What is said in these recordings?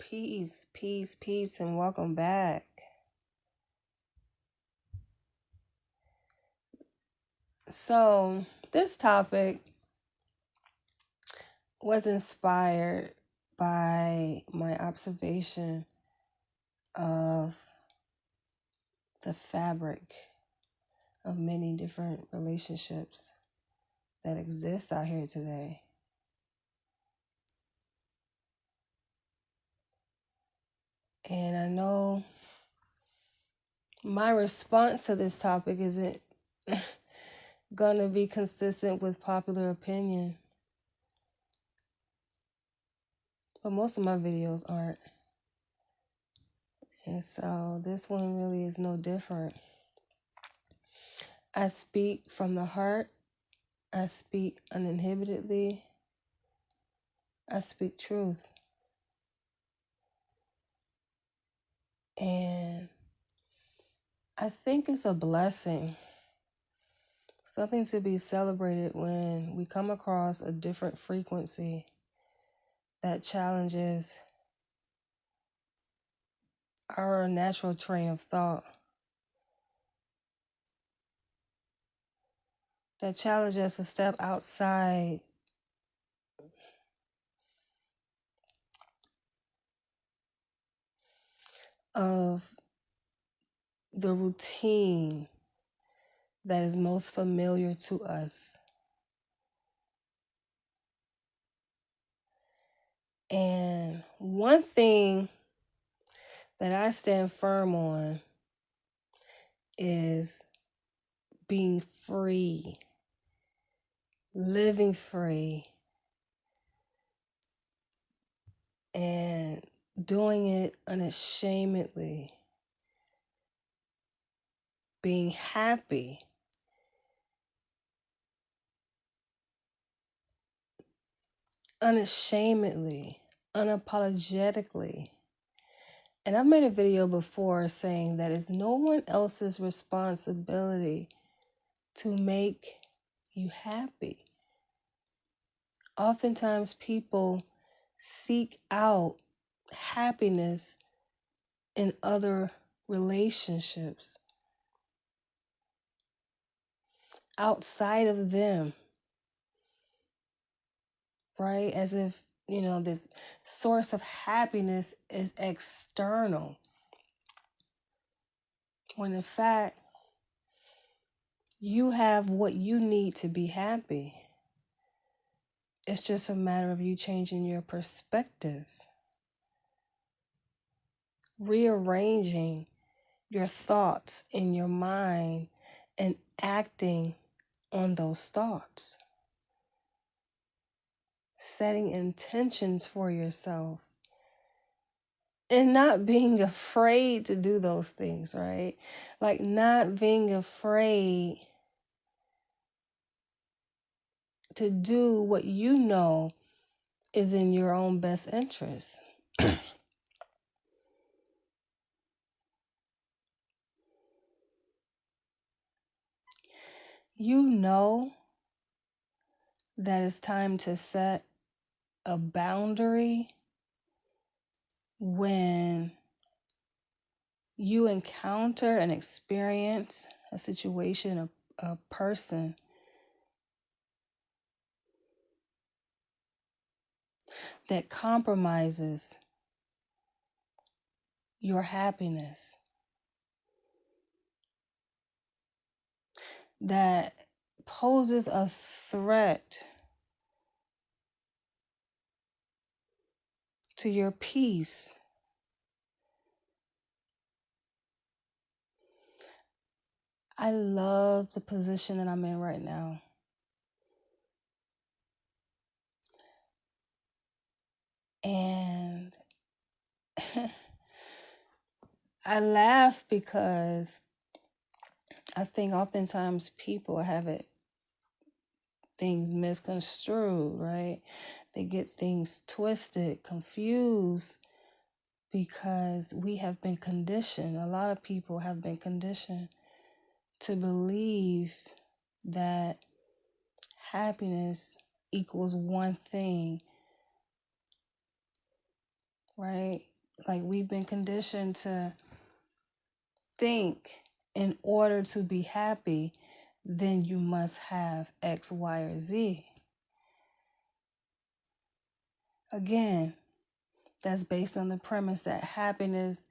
Peace, peace, peace, and welcome back. So, this topic was inspired by my observation of the fabric of many different relationships that exist out here today. And I know my response to this topic isn't going to be consistent with popular opinion, but most of my videos aren't. And so this one really is no different. I speak from the heart. I speak uninhibitedly. I speak truth. And I think it's a blessing, something to be celebrated when we come across a different frequency that challenges our natural train of thought, that challenges us to step outside of the routine that is most familiar to us. And one thing that I stand firm on is being free, living free, and doing it unashamedly, being happy, unashamedly, unapologetically. And I've made a video before saying that it's no one else's responsibility to make you happy. Oftentimes people seek out happiness in other relationships outside of them, right? As if, this source of happiness is external. When in fact, you have what you need to be happy. It's just a matter of you changing your perspective, rearranging your thoughts in your mind and acting on those thoughts, setting intentions for yourself, and not being afraid to do those things, right? Like not being afraid to do what you know is in your own best interest. You know that it's time to set a boundary when you encounter and experience a situation, a person that compromises your happiness, that poses a threat to your peace. I love the position that I'm in right now. And I laugh because I think oftentimes people have things misconstrued, right? They get things twisted, confused, because we have been conditioned. A lot of people have been conditioned to believe that happiness equals one thing, right? Like, we've been conditioned to think in order to be happy, then you must have X, Y, or Z. Again, that's based on the premise that happiness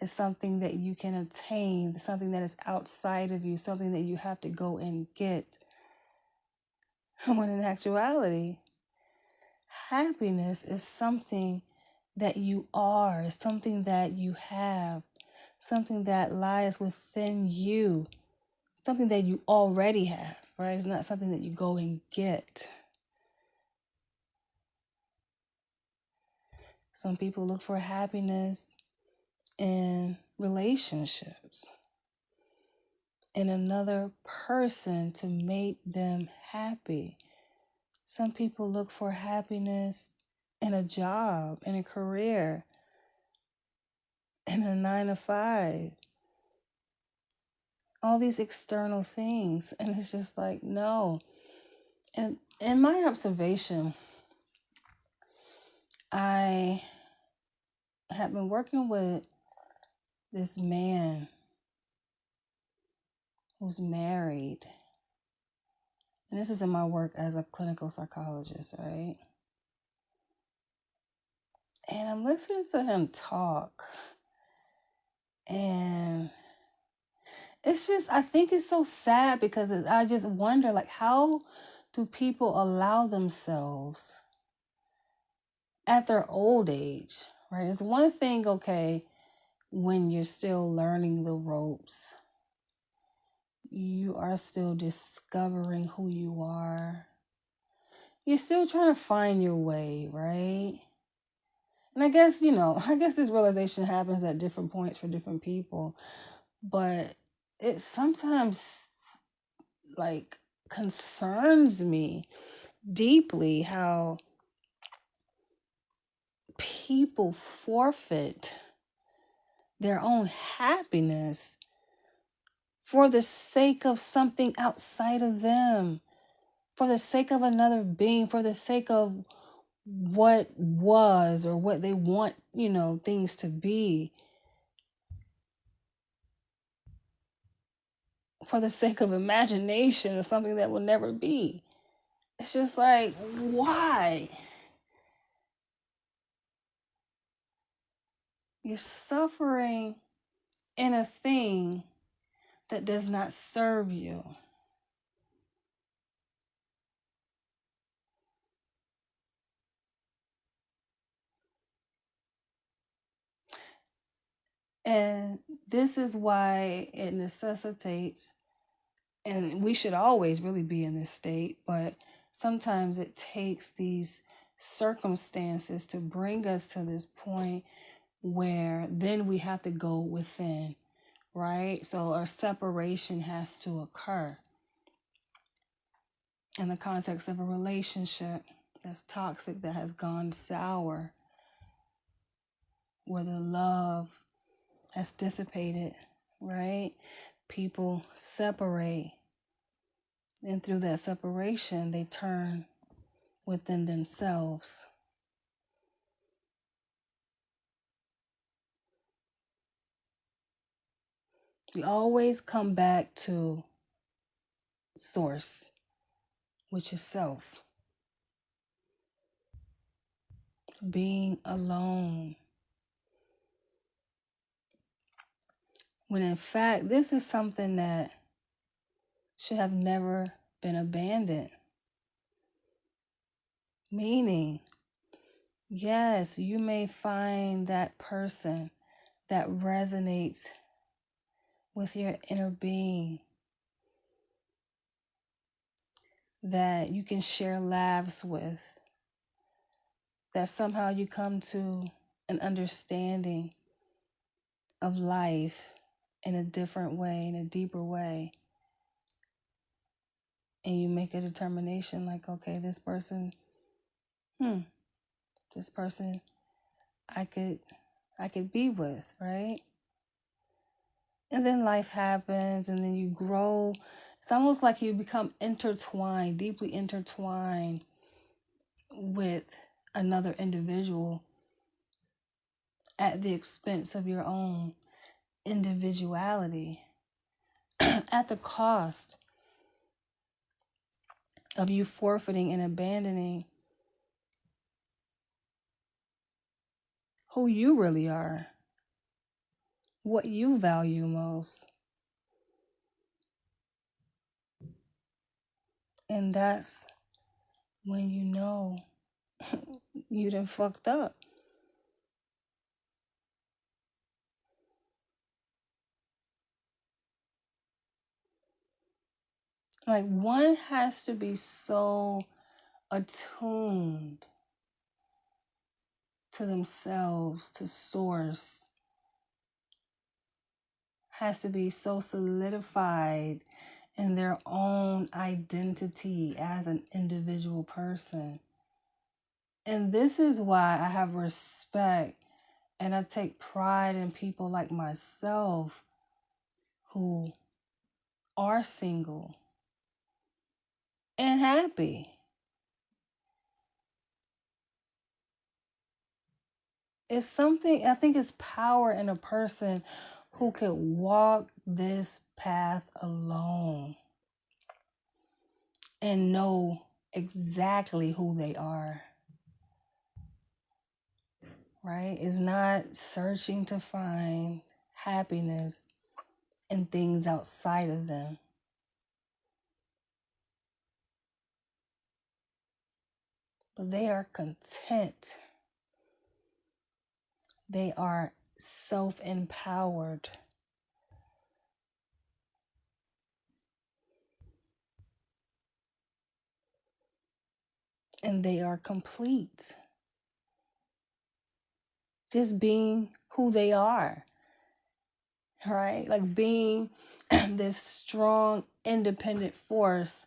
is something that you can attain, something that is outside of you, something that you have to go and get. When in actuality, happiness is something that you are, something that you have, something that lies within you, something that you already have, right? It's not something that you go and get. Some people look for happiness in relationships, in another person to make them happy. Some people look for happiness in a job, in a career, in a 9 to 5. All these external things. And it's just like, no. And in my observation, I have been working with this man who's married. And this is in my work as a clinical psychologist, right? And I'm listening to him talk. And it's just, I think it's so sad because I just wonder, like, how do people allow themselves at their old age, right? It's one thing, okay, when you're still learning the ropes, you are still discovering who you are. You're still trying to find your way, right? And I guess this realization happens at different points for different people. But it sometimes, like, concerns me deeply how people forfeit their own happiness for the sake of something outside of them, for the sake of another being, for the sake of what was or what they want, things to be, for the sake of imagination or something that will never be. It's just like, why? You're suffering in a thing that does not serve you. And this is why it necessitates, and we should always really be in this state, but sometimes it takes these circumstances to bring us to this point where then we have to go within, right? So a separation has to occur in the context of a relationship that's toxic, that has gone sour, where the love has dissipated, right? People separate, and through that separation, they turn within themselves. We always come back to source, which is self. Being alone. When in fact, this is something that should have never been abandoned. Meaning, yes, you may find that person that resonates with your inner being, that you can share laughs with, that somehow you come to an understanding of life in a different way, in a deeper way. And you make a determination like, okay, this person I could be with, right? And then life happens, and then you grow. It's almost like you become intertwined, deeply intertwined with another individual at the expense of your own individuality, at the cost of you forfeiting and abandoning who you really are, what you value most. And that's when you know you done fucked up. Like, one has to be so attuned to themselves, to source, has to be so solidified in their own identity as an individual person. And this is why I have respect and I take pride in people like myself who are single and happy. It's something, I think it's power in a person who could walk this path alone and know exactly who they are, right? Is not searching to find happiness in things outside of them. But they are content. They are self-empowered. And they are complete. Just being who they are, right? Like being this strong, independent force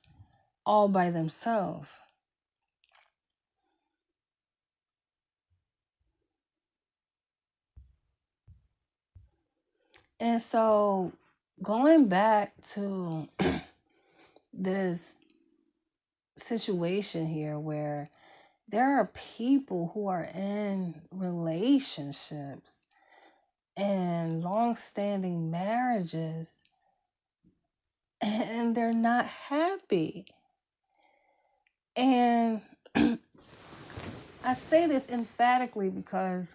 all by themselves. And so going back to this situation here where there are people who are in relationships and long-standing marriages and they're not happy. And I say this emphatically because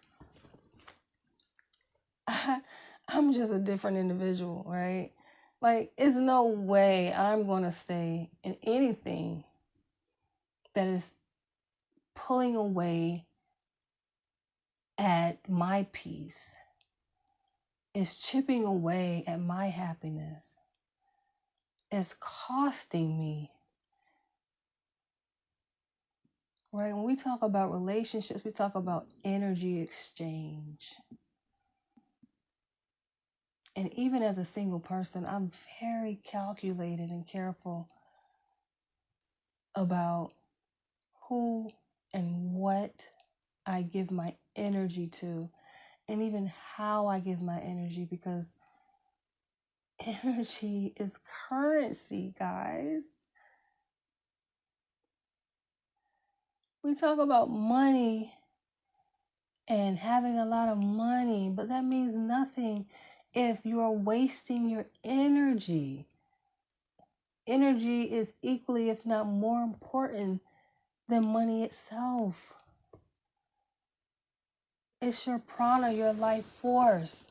I'm just a different individual, right? Like, it's no way I'm going to stay in anything that is pulling away at my peace, is chipping away at my happiness, is costing me. Right? When we talk about relationships, we talk about energy exchange. And even as a single person, I'm very calculated and careful about who and what I give my energy to, and even how I give my energy, because energy is currency, guys. We talk about money and having a lot of money, but that means nothing if you are wasting your energy. Energy is equally, if not more important than money itself. It's your prana, your life force.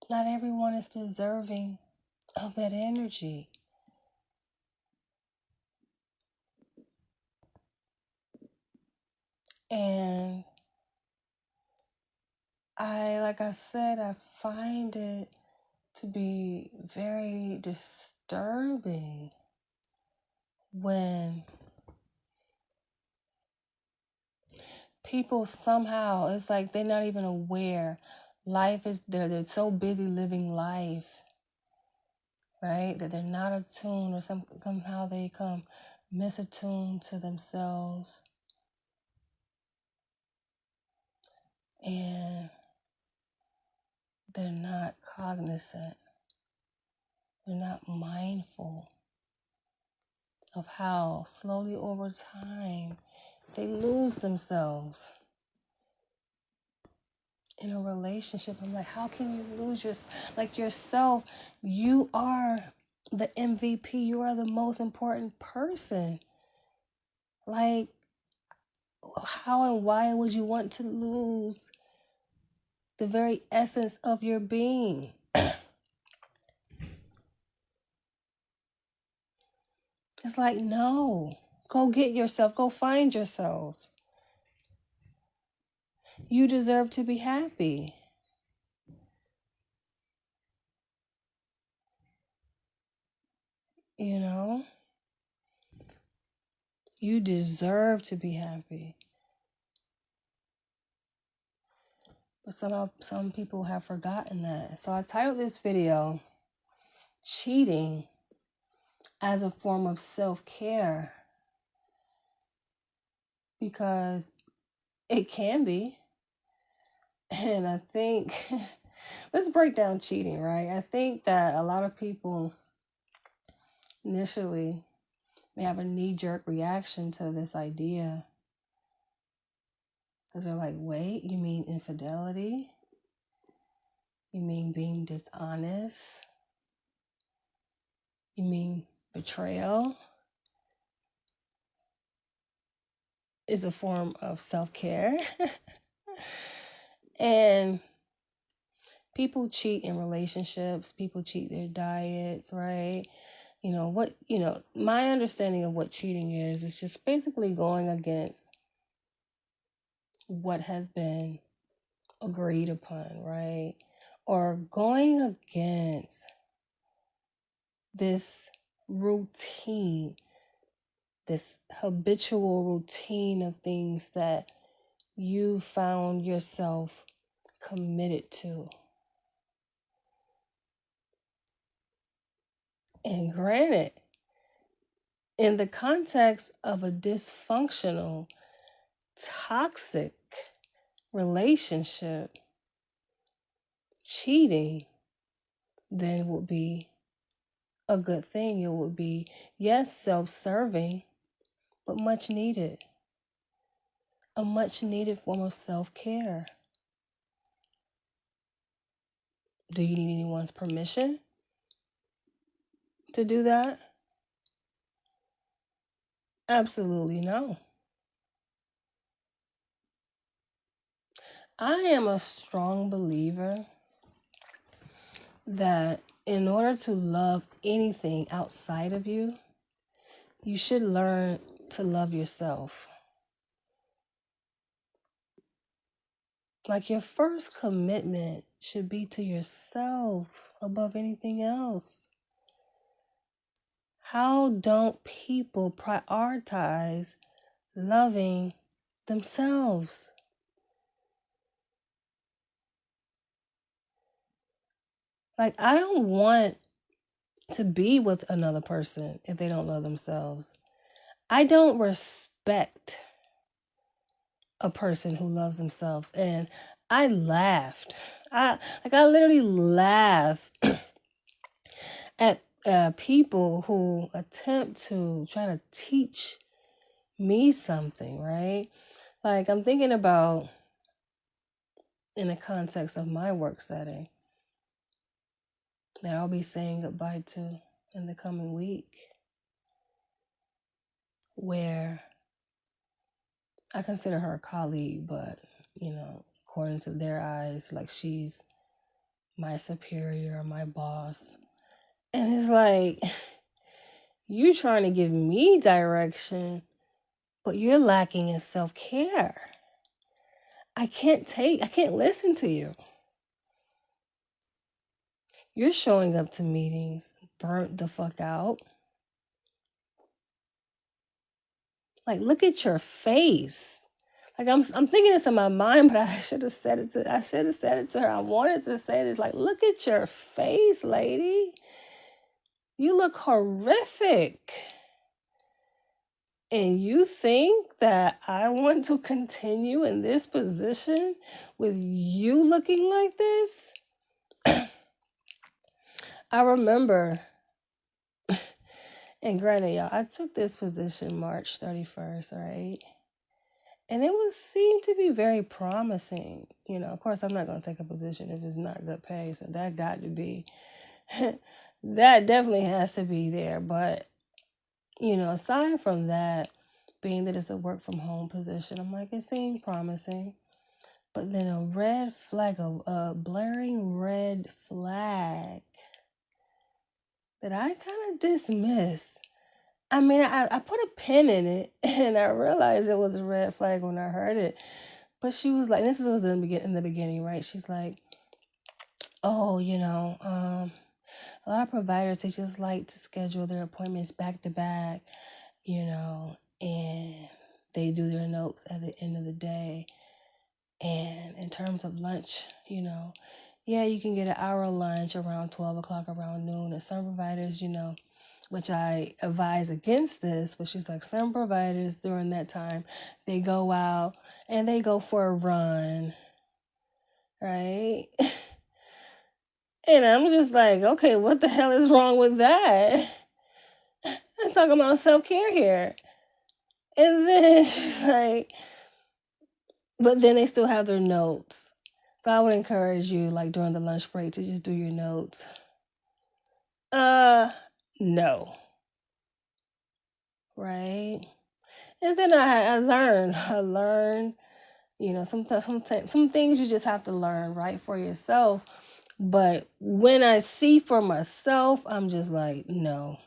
Not everyone is deserving of that energy. And like I said, I find it to be very disturbing when people somehow, it's like they're not even aware. Life is they're so busy living life, right? That they're not attuned, or somehow they come misattuned to themselves. And they're not cognizant. They're not mindful of how slowly over time they lose themselves. in a relationship. I'm like, how can you lose yourself? You are the MVP. You are the most important person. Like, how and why would you want to lose the very essence of your being? It's like, no. Go get yourself. Go find yourself. You deserve to be happy. You know? You deserve to be happy. But some people have forgotten that. So I titled this video, Cheating as a Form of Self-Care. Because it can be. And I think, let's break down cheating, right? I think that a lot of people initially may have a knee-jerk reaction to this idea. Because they're like, wait, you mean infidelity? You mean being dishonest? You mean betrayal is a form of self-care? And people cheat in relationships. People cheat their diets, right? My understanding of what cheating is just basically going against what has been agreed upon, right? Or going against this routine, this habitual routine of things that you found yourself committed to. And granted, in the context of a dysfunctional, toxic relationship, cheating then would be a good thing. It would be, yes, self-serving, but much needed. A much needed form of self-care. Do you need anyone's permission to do that? Absolutely no. I am a strong believer that in order to love anything outside of you, you should learn to love yourself. Like, your first commitment should be to yourself above anything else. How don't people prioritize loving themselves? Like, I don't want to be with another person if they don't love themselves. I don't respect a person who loves themselves. And I laughed. I literally laugh at people who attempt to try to teach me something, right? Like, I'm thinking about in the context of my work setting that I'll be saying goodbye to in the coming week, where I consider her a colleague, but, according to their eyes, like, she's my superior, my boss. And it's like, you trying to give me direction, but you're lacking in self-care. I can't listen to you. You're showing up to meetings burnt the fuck out. Like, look at your face. Like, I'm thinking this in my mind, but I should have said it to her. I wanted to say this, like, look at your face, lady. You look horrific. And you think that I want to continue in this position with you looking like this? I remember, and granted, y'all, I took this position March 31st, right? And it was seemed to be very promising. Of course, I'm not going to take a position if it's not good pay. So that got to be, that definitely has to be there. But, aside from that, being that it's a work from home position, I'm like, it seemed promising. But then a red flag, a blaring red flag that I kind of dismissed. I mean, I put a pin in it and I realized it was a red flag when I heard it. But she was like, this was in the beginning, right? She's like, oh, a lot of providers, they just like to schedule their appointments back to back, and they do their notes at the end of the day. And in terms of lunch, yeah, you can get an hour lunch around 12 o'clock, around noon. And some providers, which I advise against this, but she's like, some providers during that time, they go out and they go for a run, right? And I'm just like, okay, what the hell is wrong with that? I'm talking about self-care here. And then she's like, but then they still have their notes. So I would encourage you, like during the lunch break, to just do your notes. No. Right? And then I learned, some things you just have to learn, right, for yourself. But when I see for myself, I'm just like, no.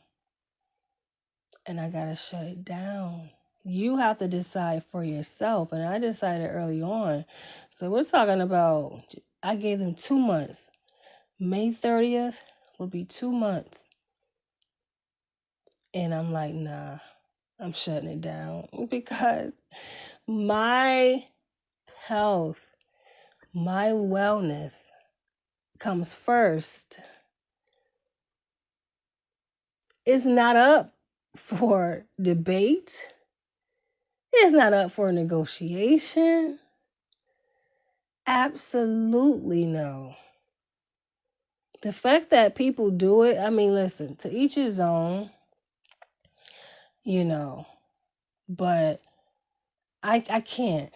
And I got to shut it down. You have to decide for yourself. And I decided early on. So we're talking about, I gave them 2 months. May 30th will be 2 months. And I'm like, nah, I'm shutting it down because my health, my wellness comes first. It's not up for debate. It's not up for negotiation. Absolutely no. The fact that people do it, I mean, listen, to each his own, but I can't.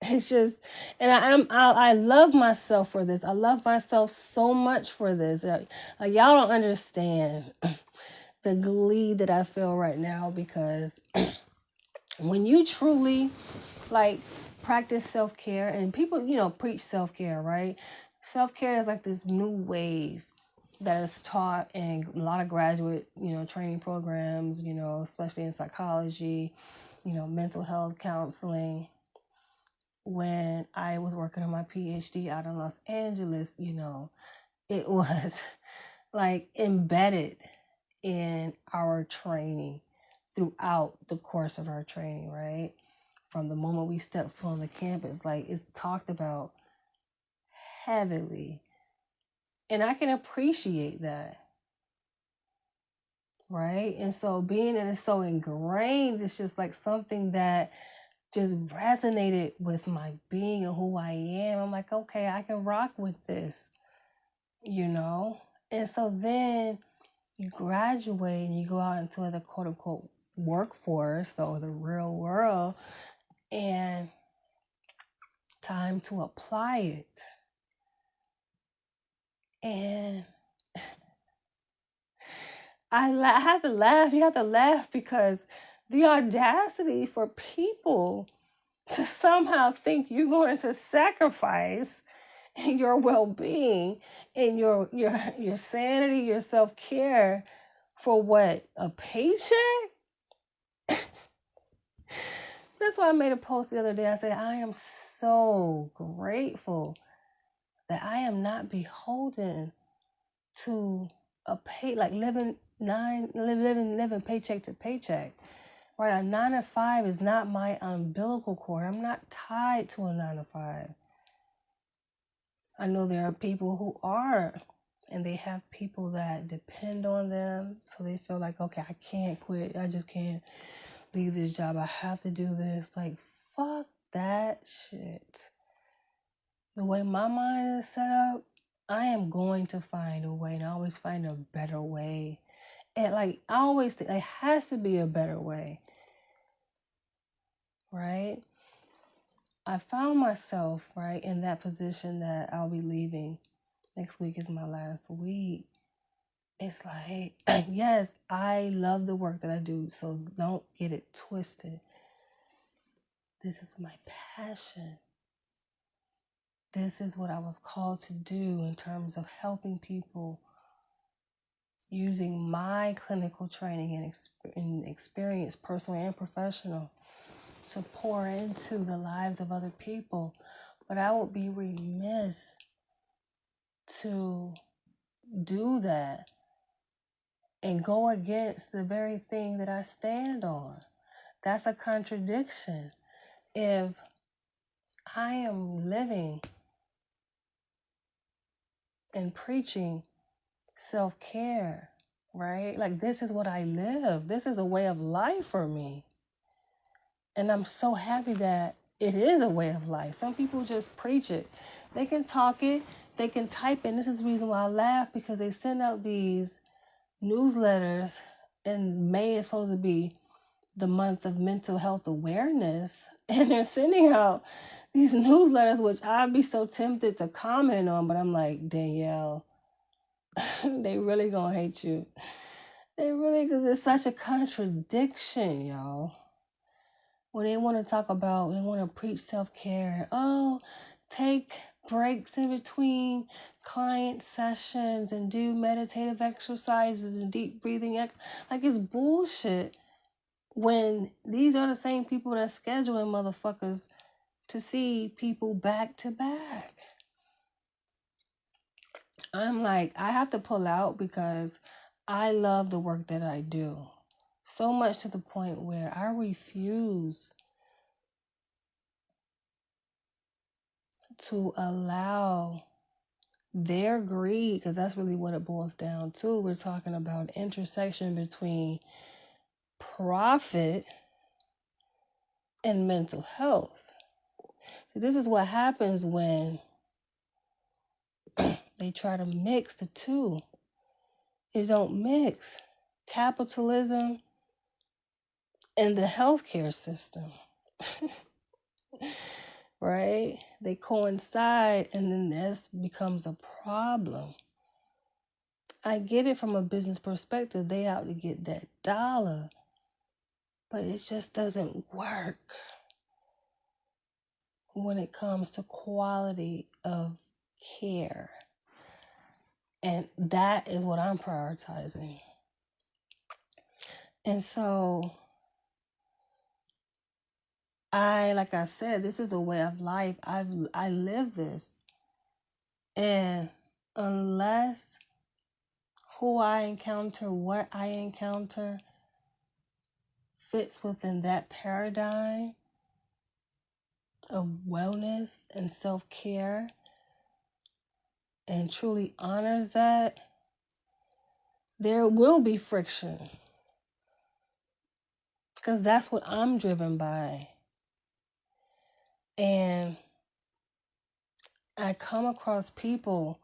It's just, and I love myself for this. I love myself so much for this. Like y'all don't understand the glee that I feel right now, because when you truly like practice self-care, and people, preach self-care, right? Self-care is like this new wave that is taught in a lot of graduate, training programs, especially in psychology, mental health counseling. When I was working on my PhD out in Los Angeles, it was like embedded in our training throughout the course of our training, right? From the moment we step foot on the campus, like it's talked about heavily. And I can appreciate that, right? And so being that it's so ingrained, it's just like something that just resonated with my being and who I am. I'm like, okay, I can rock with this, And so then you graduate and you go out into the quote unquote workforce, or the real world, and time to apply it. And I had to laugh. You have to laugh because the audacity for people to somehow think you're going to sacrifice your well-being and your sanity, your self-care for what? A paycheck? That's why I made a post the other day. I said, I am so grateful that I am not beholden to a pay, like living paycheck to paycheck. Right, a 9 to 5 is not my umbilical cord. I'm not tied to a 9 to 5. I know there are people who are, and they have people that depend on them, so they feel like, okay, I can't quit. I just can't leave this job. I have to do this. Like, fuck that shit. The way my mind is set up, I am going to find a way, and I always find a better way. And like, I always think there has to be a better way, right? I found myself, right, in that position that I'll be leaving. Next week is my last week. It's like, yes, I love the work that I do, so don't get it twisted. This is my passion. This is what I was called to do in terms of helping people using my clinical training and experience, personal and professional, to pour into the lives of other people. But I would be remiss to do that and go against the very thing that I stand on. That's a contradiction. If I am living and preaching self-care, right? Like, this is what I live. This is a way of life for me. And I'm so happy that it is a way of life. Some people just preach it. They can talk it, they can type it. And this is the reason why I laugh, because they send out these newsletters, and May is supposed to be the month of mental health awareness. And they're sending out these newsletters, which I'd be so tempted to comment on, but I'm like, Danielle, they really gonna hate you. They really, because it's such a contradiction, y'all. When they want to talk about, they want to preach self-care. Oh, take breaks in between client sessions and do meditative exercises and deep breathing. Like, it's bullshit. When these are the same people that's scheduling motherfuckers to see people back to back. I'm like, I have to pull out, because I love the work that I do. So much to the point where I refuse to allow their greed, because that's really what it boils down to. We're talking about intersection between profit and mental health. So this is what happens when they try to mix the two. It don't mix. Capitalism and the healthcare system. Right? They coincide, and then this becomes a problem. I get it from a business perspective. They out to get that dollar. But it just doesn't work when it comes to quality of care. And that is what I'm prioritizing. And so like I said, this is a way of life. I live this. And unless who I encounter, what I encounter fits within that paradigm of wellness and self-care and truly honors that, there will be friction. Because that's what I'm driven by. And I come across people,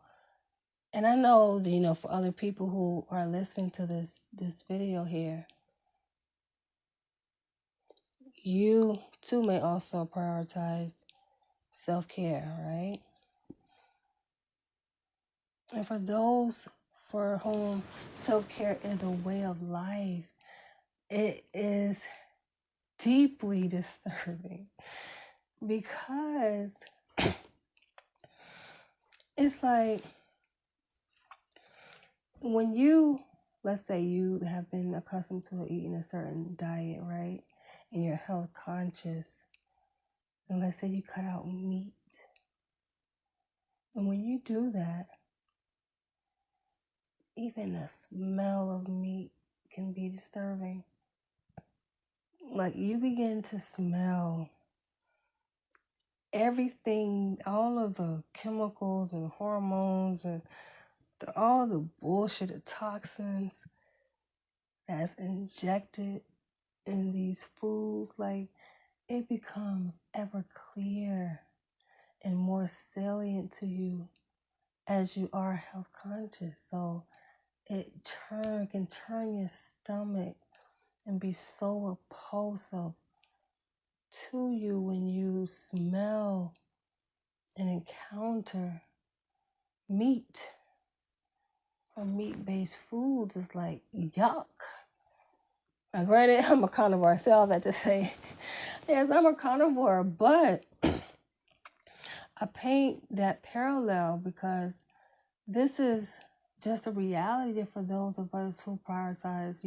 and I know, for other people who are listening to this video here, you too may also prioritize self-care, right? And for those for whom self-care is a way of life, it is deeply disturbing, because it's like, when you, let's say you have been accustomed to eating a certain diet, right? And you're health conscious. And let's say you cut out meat. And when you do that, even the smell of meat can be disturbing. Like, you begin to smell everything, all of the chemicals and hormones and all the bullshit, the toxins that's injected in these foods. Like, it becomes ever clear and more salient to you as you are health conscious. So it can turn your stomach and be so repulsive to you when you to smell and encounter meat or meat-based foods is like, yuck. Now, granted, I'm a carnivore, so all that to say, yes, I'm a carnivore, but I paint that parallel because this is just a reality for those of us who prioritize,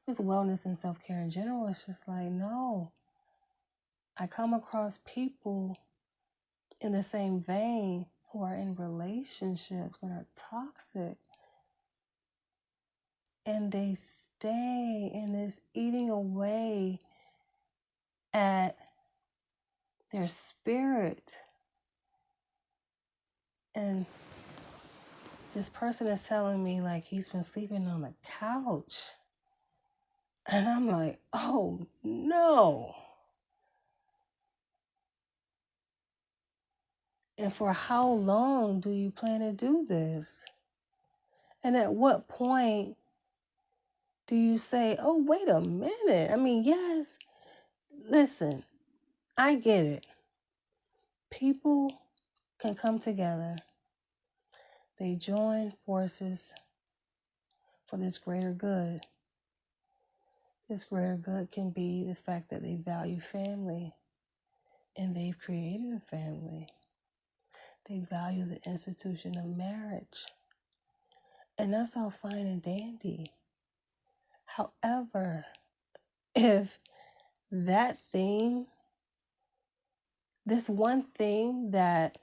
just wellness and self-care in general. It's just like, no, I come across people in the same vein who are in relationships that are toxic, and they stay in this eating away at their spirit. And this person is telling me like he's been sleeping on the couch. And I'm like, oh no. And for how long do you plan to do this? And at what point do you say, oh, wait a minute? I mean, yes, listen, I get it. People can come together. They join forces for this greater good. This greater good can be the fact that they value family and they've created a family. They value the institution of marriage. And that's all fine and dandy. However, if that thing, this one thing that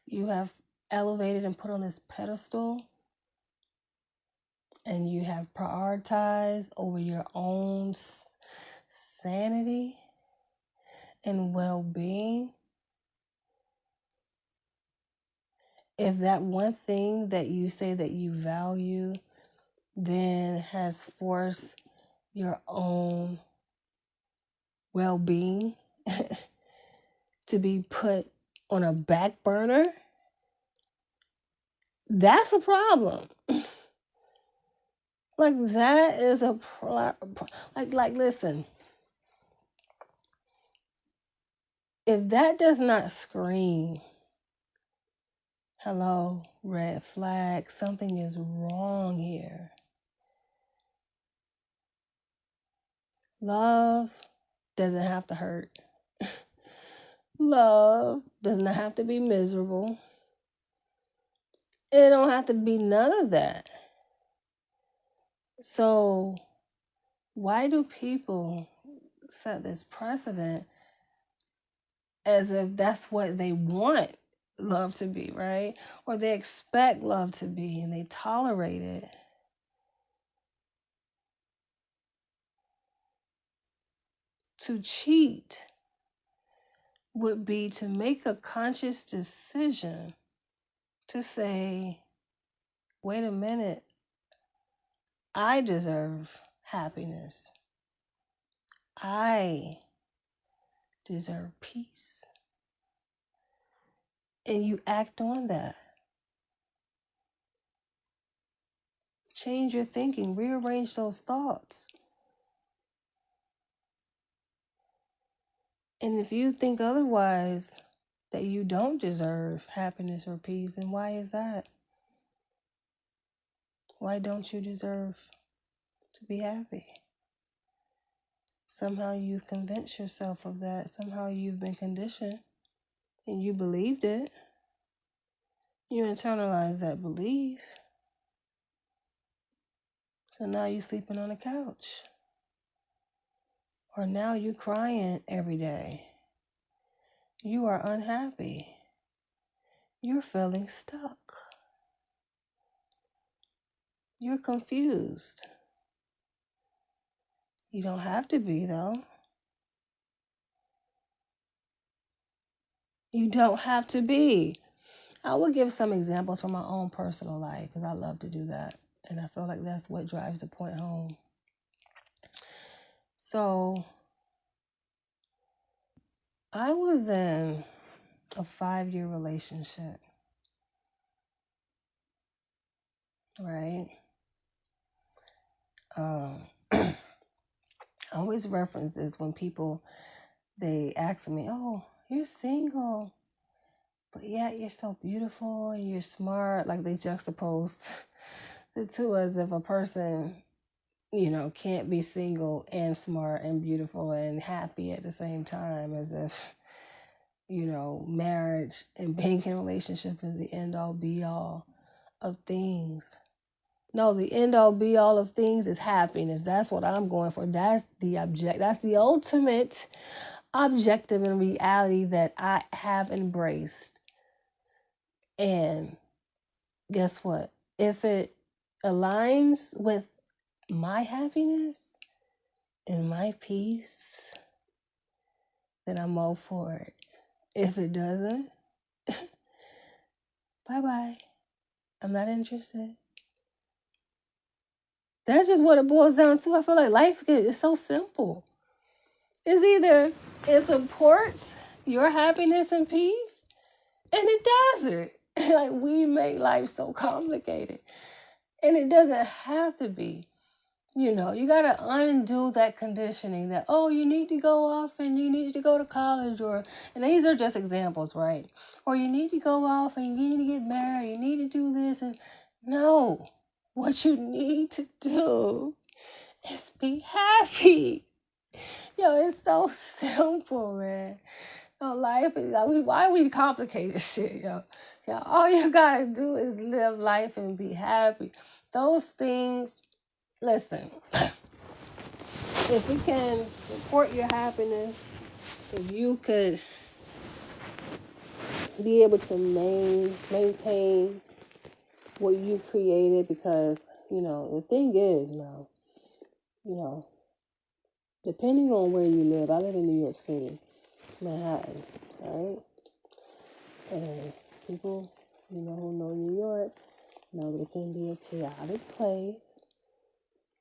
you have elevated and put on this pedestal and you have prioritized over your own sanity and well-being, if that one thing that you say that you value then has forced your own well-being to be put on a back burner, that's a problem. Like that is a listen, if that does not scream, hello, red flag, something is wrong here. Love doesn't have to hurt. Love does not have to be miserable. It don't have to be none of that. So why do people set this precedent as if that's what they want love to be, right? Or they expect love to be and they tolerate it? To cheat would be to make a conscious decision to say, wait a minute, I deserve happiness. I deserve peace. And you act on that. Change your thinking, rearrange those thoughts. And if you think otherwise, that you don't deserve happiness or peace, then why is that? Why don't you deserve to be happy? Somehow you've convinced yourself of that. Somehow you've been conditioned and you believed it. You internalized that belief. So now you're sleeping on the couch. Or now you're crying every day. You are unhappy. You're feeling stuck. You're confused. You don't have to be, though. You don't have to be. I will give some examples from my own personal life because I love to do that. And I feel like that's what drives the point home. So I was in a 5-year relationship, right? I always reference this when people they ask me, "Oh, you're single, but yet you're so beautiful and you're smart." Like they juxtapose the two as if a person, can't be single and smart and beautiful and happy at the same time, as if, marriage and being in a relationship is the end all be all of things. No, the end all be all of things is happiness. That's what I'm going for. That's the ultimate objective and reality that I have embraced. And guess what? If it aligns with my happiness and my peace, then I'm all for it. If it doesn't, bye bye. I'm not interested. That's just what it boils down to. I feel like life is so simple. It's either it supports your happiness and peace, and it doesn't. Like, we make life so complicated. And it doesn't have to be. You got to undo that conditioning that, oh, you need to go off and you need to go to college, and these are just examples, right? Or you need to go off and you need to get married, you need to do this. And no, what you need to do is be happy. It's so simple, man. Life is like, why we complicate this shit, yo? All you gotta do is live life and be happy. Those things, listen, if it can support your happiness, if you could be able to maintain what you created, because, the thing is now, depending on where you live, I live in New York City, Manhattan, right? And people, who know New York, know that it can be a chaotic place,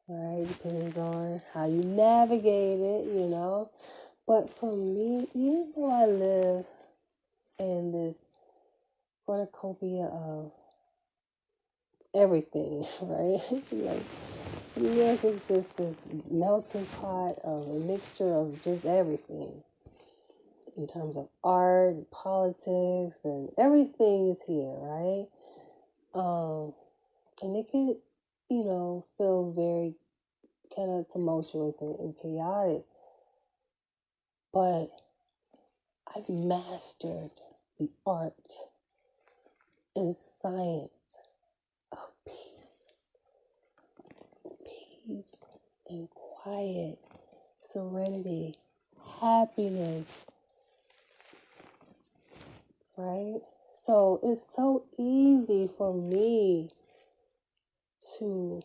right? Depends on how you navigate it. But for me, even though I live in this cornucopia of everything, right? Like, New York is just this melting pot of a mixture of just everything. In terms of art, politics, and everything is here, right? And it could, feel very kind of tumultuous and chaotic. But I've mastered the art and science of peace. Peace and quiet, serenity, happiness, right? So it's so easy for me to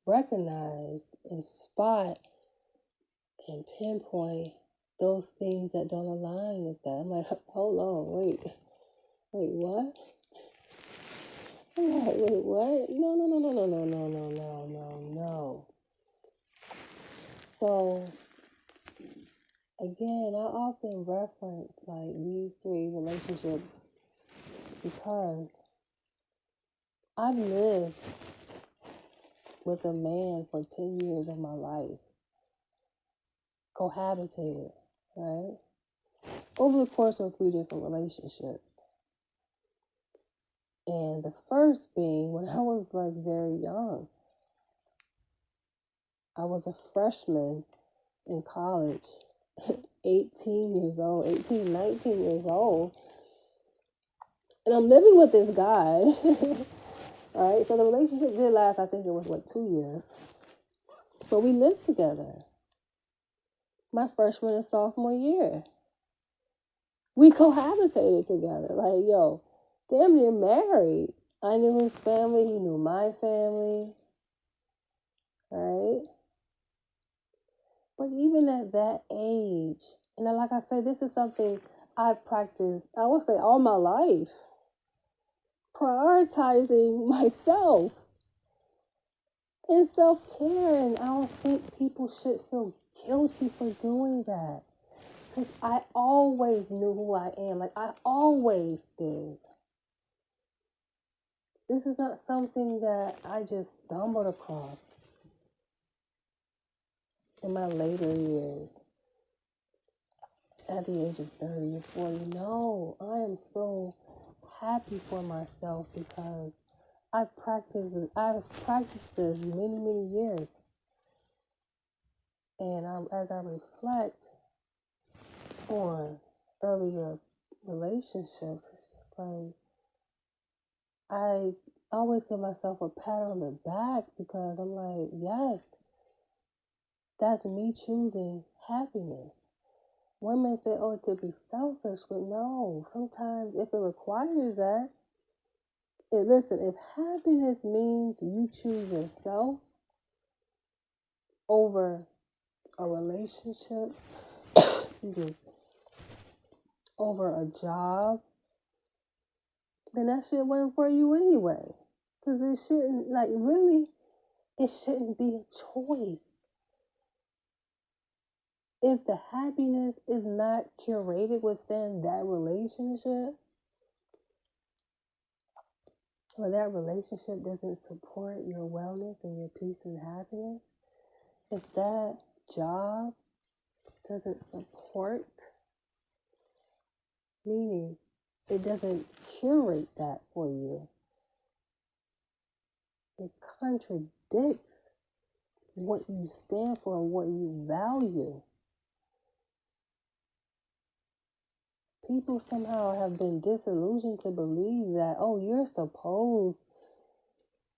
recognize and spot and pinpoint those things that don't align with that. I'm like, hold on, wait, what? I'm like, wait, what? No. So, again, I often reference like these three relationships because I've lived with a man for 10 years of my life, cohabitated, right? Over the course of 3 different relationships. And the first being when I was like very young. I was a freshman in college, 18 years old, 18, 19 years old. And I'm living with this guy. All right, so the relationship did last, I think it was 2 years. But we lived together. My freshman and sophomore year. We cohabitated together. Like, damn near married. I knew his family, he knew my family. Right? But even at that age, and like I said, this is something I've practiced, I would say, all my life. Prioritizing myself and self-care. And I don't think people should feel guilty for doing that. Because I always knew who I am. Like, I always did. This is not something that I just stumbled across in my later years. at the age of 30 or 40. No, I am so happy for myself because I've practiced this many, many years. And as I reflect on earlier relationships, it's just like I always give myself a pat on the back because I'm like, yes, that's me choosing happiness. One may say, oh, it could be selfish, but no, sometimes if it requires that, listen, if happiness means you choose yourself over a relationship, excuse me, over a job, then that shit wasn't for you anyway. Because it shouldn't, like, really, it shouldn't be a choice. If the happiness is not curated within that relationship, or that relationship doesn't support your wellness and your peace and happiness, if that job doesn't support, meaning it doesn't curate that for you, it contradicts what you stand for and what you value. People somehow have been disillusioned to believe that, oh, you're supposed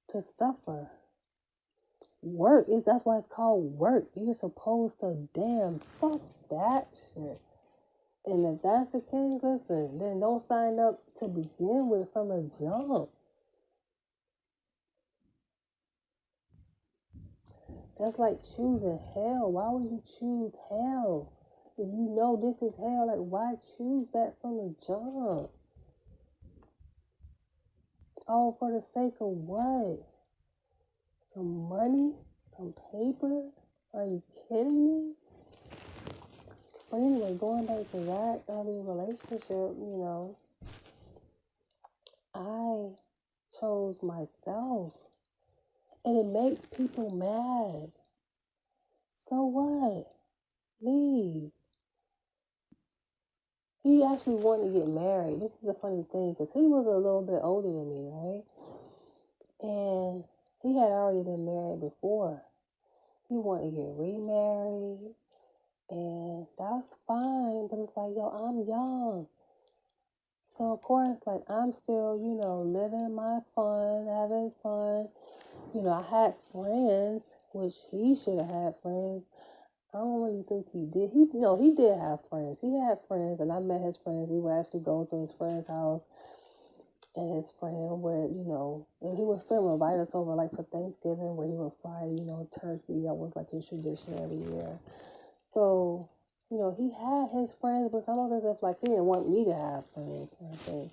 to suffer. Work is that's why it's called work. You're supposed to damn fuck that shit. And if that's the case, listen, then don't sign up to begin with from a jump. That's like choosing hell. Why would you choose hell? If you know this is hell, like why choose that from the jump? All for the sake of what? Some money? Some paper? Are you kidding me? But anyway, going back to that early relationship, I chose myself. And it makes people mad. So what? Leave. He actually wanted to get married. This is a funny thing because he was a little bit older than me, right? And he had already been married before. He wanted to get remarried. And that's fine. But it's like, yo, I'm young. So, of course, like, I'm still, living my fun, having fun. I had friends, which he should have had friends. I don't really think he did. He did have friends. He had friends, and I met his friends. We would actually go to his friend's house, and his friend would, and he would film invite us over, like, for Thanksgiving, where he would fry, turkey. That was, like, his tradition every year. So, he had his friends, but it's almost as if, like, he didn't want me to have friends, kind of thing.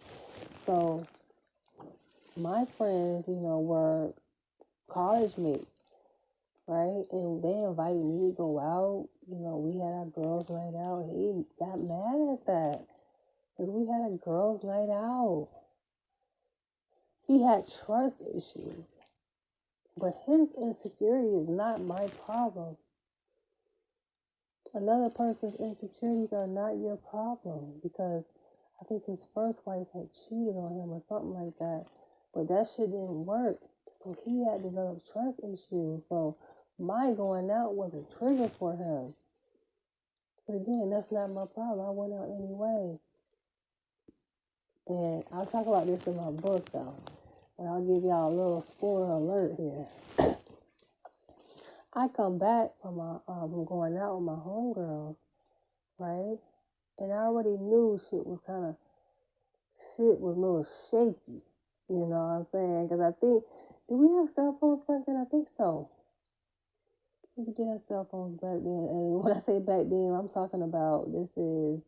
So, my friends, were college mates. Right? And they invited me to go out. We had our girls' night out. He got mad at that because we had a girls' night out. He had trust issues. But his insecurity is not my problem. Another person's insecurities are not your problem because I think his first wife had cheated on him or something like that. But that shit didn't work. So he had developed trust issues. So my going out was a trigger for him. But again, that's not my problem. I went out anyway. And I'll talk about this in my book, though. And I'll give y'all a little spoiler alert here. I come back from going out with my homegirls, right? And I already knew shit was a little shaky. You know what I'm saying? Because I think, did we have cell phones back then? I think so. We did have cell phones back then. And when I say back then, I'm talking about this is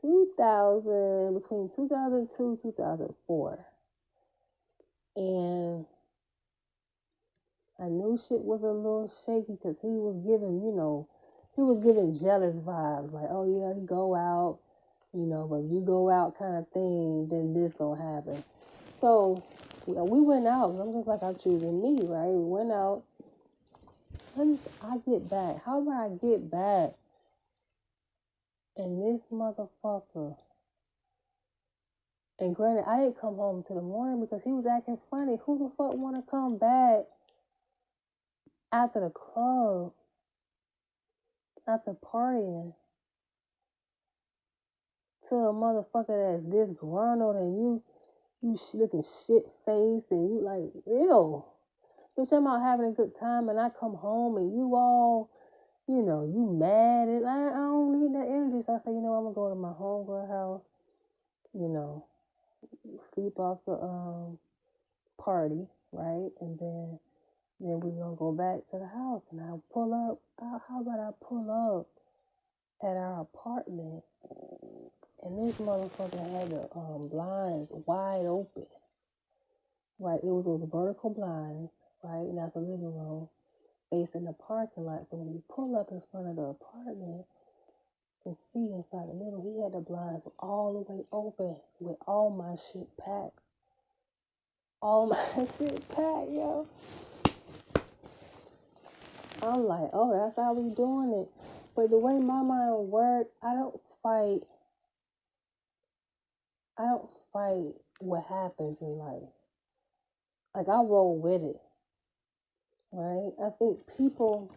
2000, between 2002 2004. And I knew shit was a little shaky because he was giving jealous vibes. Like, oh yeah, you go out, but if you go out kind of thing, then this gonna happen. So we went out. I'm just like, I'm choosing me, right? We went out. I get back. How would I get back? And this motherfucker, and granted, I didn't come home till the morning because he was acting funny. Who the fuck want to come back after the club, after partying, to a motherfucker that's disgruntled and you looking shit faced and you like, ew. Bitch, I'm out having a good time and I come home and you all, you mad and I don't need that energy. So I say, I'm gonna go to my homegirl house, you know, sleep off the party, right? And then we gonna go back to the house and I'll pull up. How about I pull up at our apartment and this motherfucker had the blinds wide open. Right, it was those vertical blinds, right? And that's a living room facing the parking lot. So when you pull up in front of the apartment and see inside the middle, he had the blinds all the way open with all my shit packed. All my shit packed, yo. I'm like, oh, that's how we doing it. But the way my mind works, I don't fight what happens in life. Like, I roll with it, right? I think people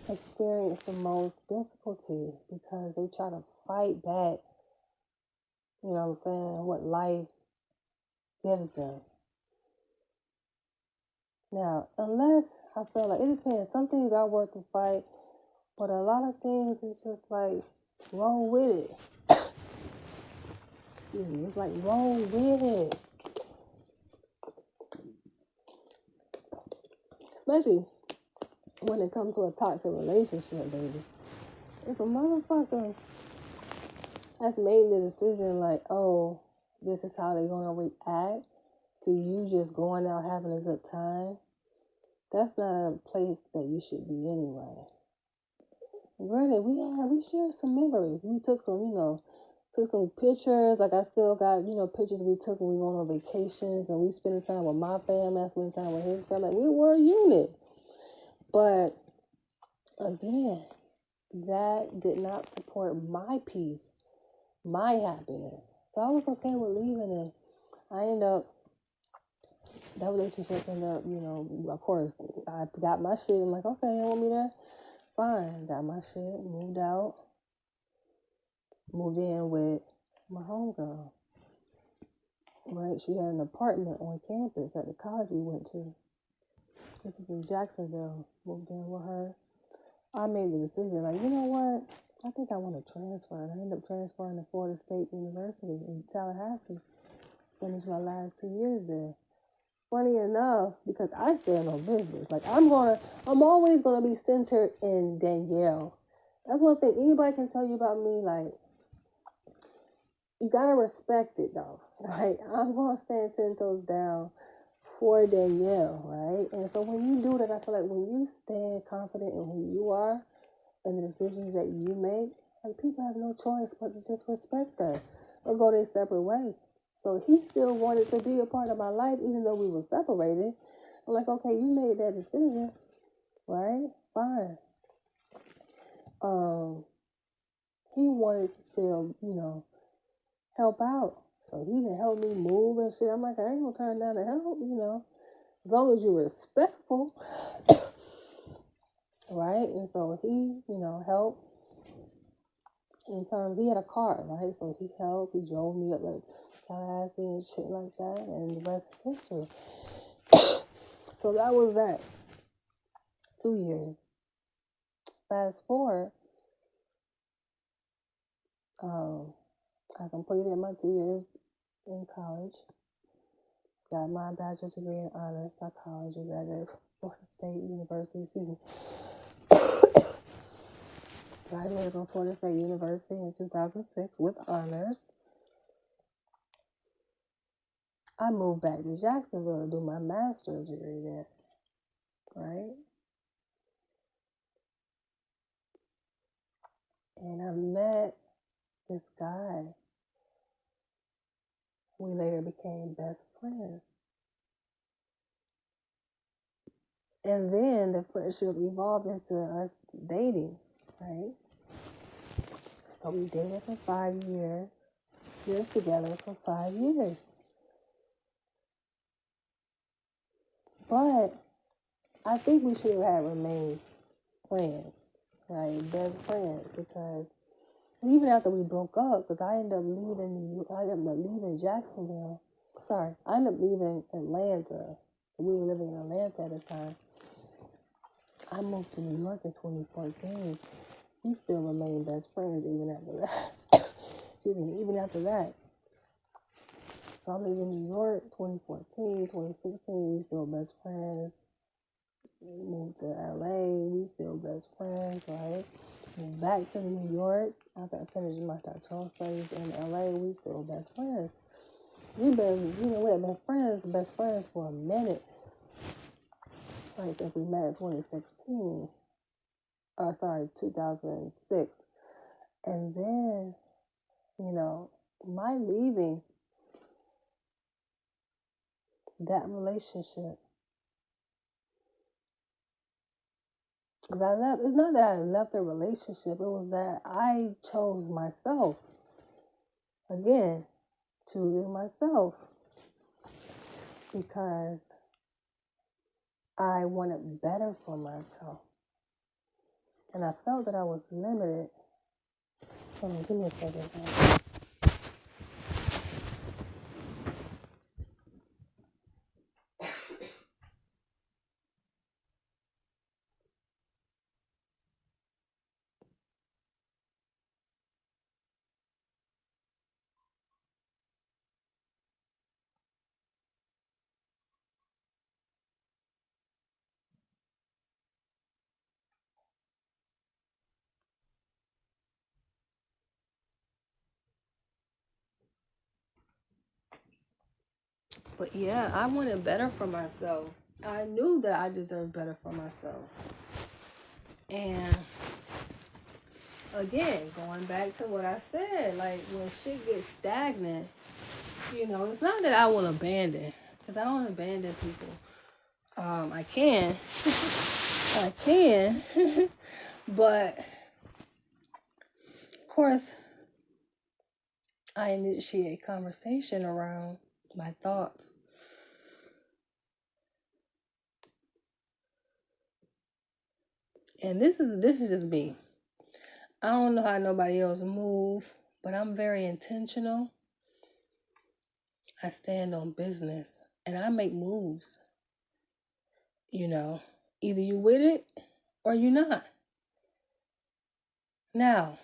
experience the most difficulty because they try to fight back, you know what I'm saying, what life gives them. Now, unless I feel like it depends, some things are worth the fight, but a lot of things it's just like roll with it. It's like roll with it. Especially when it comes to a toxic relationship, baby. If a motherfucker has made the decision like, oh, this is how they're gonna react to you just going out having a good time, that's not a place that you should be anyway. Granted, we shared some memories. We took some pictures. Like I still got, pictures we took when we went on vacations and we spending time with my family, I spending time with his family. We were a unit. But again, that did not support my peace, my happiness. So I was okay with leaving and I ended up that relationship ended up, of course, I got my shit. I'm like, okay, you want me there? Fine. Got my shit, moved out, moved in with my homegirl. Right? She had an apartment on campus at the college we went to. This is in Jacksonville. Moved in with her. I made the decision, like, you know what? I think I want to transfer. And I ended up transferring to Florida State University in Tallahassee. Finished my last 2 years there. Funny enough, because I stand on business. Like I'm always gonna be centered in Danielle. That's one thing anybody can tell you about me. Like you gotta respect it though. Like I'm gonna stand 10 toes down for Danielle, right? And so when you do that, I feel like when you stand confident in who you are and the decisions that you make, like people have no choice but to just respect that or go their separate way. So he still wanted to be a part of my life, even though we were separated. I'm like, okay, you made that decision, right? Fine. He wanted to still, help out. So he can help me move and shit. I'm like, I ain't gonna turn down the help, as long as you're respectful, right? And so he, helped in terms, he had a car, right? So he helped, he drove me up like Tallahassee and shit like that, and the rest is history. So that was that. 2 years. Fast forward, I completed my 2 years in college. Got my bachelor's degree in honors psychology. Graduated from Florida State University. Excuse me. Graduated from Florida State University in 2006 with honors. I moved back to Jacksonville to do my master's degree there. Right? And I met this guy. We later became best friends. And then the friendship evolved into us dating, right? So we dated for 5 years. Lived together for 5 years. But I think we should have remained friends, right? Best friends, because even after we broke up, because I ended up leaving Jacksonville. Sorry, I ended up leaving Atlanta. We were living in Atlanta at the time. I moved to New York in 2014. We still remain best friends even after that. Excuse me, even after that. So I lived in New York 2014, 2016, we still best friends. We moved to LA, we still best friends, right? Moved back to New York after I finished my doctoral studies in LA, we still best friends. We have been best friends for a minute. Like if we met in 2016. 2006. And then, my leaving that relationship, because it's not that I left the relationship, it was that I chose myself. Again, choosing myself. Because I wanted better for myself. And I felt that I was limited. Hold on, give me a second, guys. But yeah, I wanted better for myself. I knew that I deserved better for myself. And again, going back to what I said, like when shit gets stagnant, it's not that I will abandon, because I don't abandon people. I can, but of course, I initiate conversation around my thoughts. And this is just me. I don't know how nobody else move, but I'm very intentional. I stand on business and I make moves. Either you with it or you not. Now,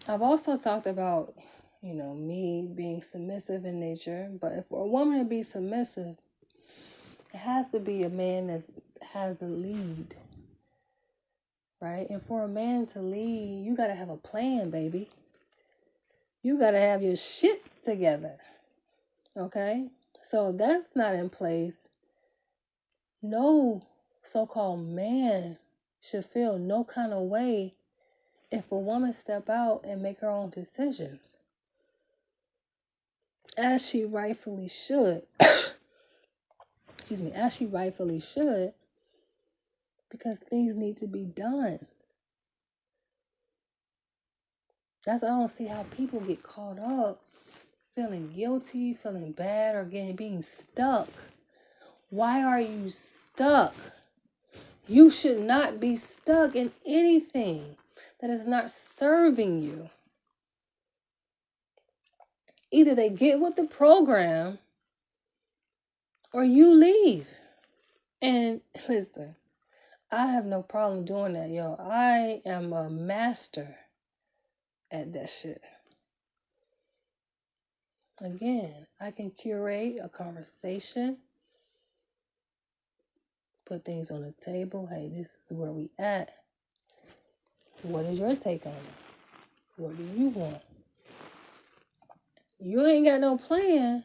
I've also talked about, me being submissive in nature, but if for a woman to be submissive, it has to be a man that has the lead, right? And for a man to lead, you got to have a plan, baby. You got to have your shit together, okay? So if that's not in place, no so-called man should feel no kind of way if a woman step out and make her own decisions, as she rightfully should. Excuse me, as she rightfully should, because things need to be done. I don't see how people get caught up feeling guilty, feeling bad, or being stuck. Why are you stuck? You should not be stuck in anything that is not serving you. Either they get with the program or you leave. And listen, I have no problem doing that, yo. I am a master at that shit. Again, I can curate a conversation, put things on the table. Hey, this is where we at. What is your take on it? What do you want? You ain't got no plan,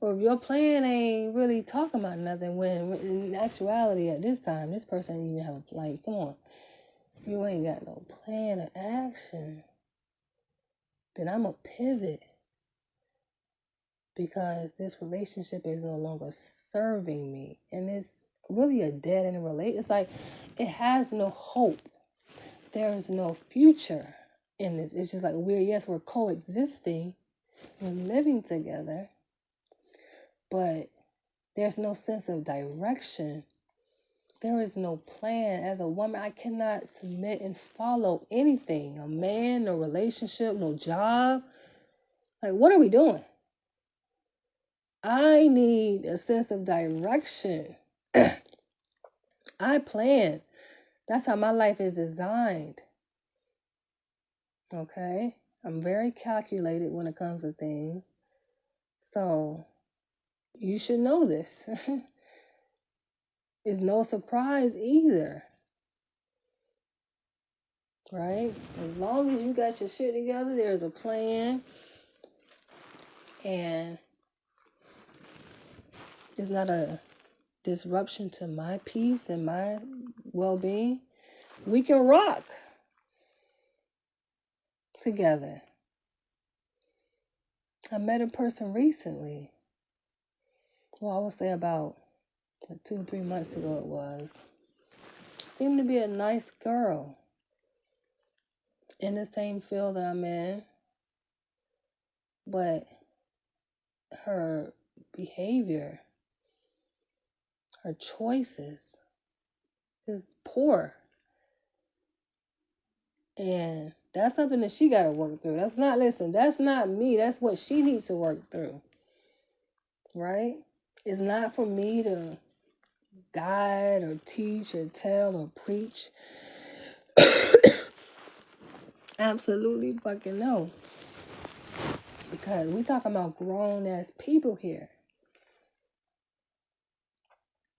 or if your plan ain't really talking about nothing, when in actuality at this time, this person didn't even have a plan. Come on. You ain't got no plan of action. Then I'm a pivot, because this relationship is no longer serving me. And it's really a dead end relationship. It's like it has no hope. There's no future. And it's just like weird. Yes, we're coexisting, we're living together, but there's no sense of direction. There is no plan. As a woman, I cannot submit and follow anything. A man, no relationship, no job. Like, what are we doing? I need a sense of direction. I plan. That's how my life is designed. Okay? I'm very calculated when it comes to things. So, you should know this. It's no surprise either. Right? As long as you got your shit together, there's a plan. And it's not a disruption to my peace and my well-being. We can rock together. I met a person recently. Well, I would say about 2 or 3 months ago it was. Seemed to be a nice girl in the same field that I'm in, but her behavior, her choices is poor. And that's something that she got to work through. That's not me. That's what she needs to work through. Right? It's not for me to guide or teach or tell or preach. Absolutely fucking no. Because we talking about grown ass people here.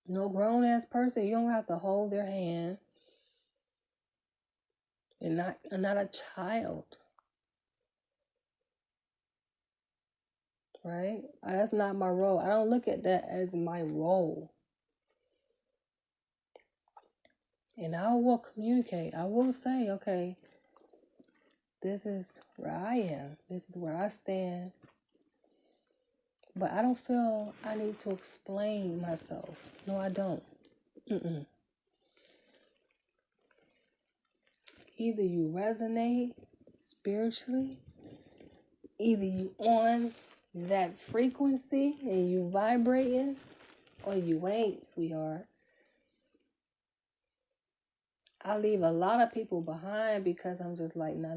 No grown ass person, you don't have to hold their hand. You're not a child. Right? That's not my role. I don't look at that as my role. And I will communicate. I will say, okay, this is where I am. This is where I stand. But I don't feel I need to explain myself. No, I don't. Either you resonate spiritually, either you on that frequency and you vibrating, or you ain't, sweetheart. I leave a lot of people behind because I'm just like, nah.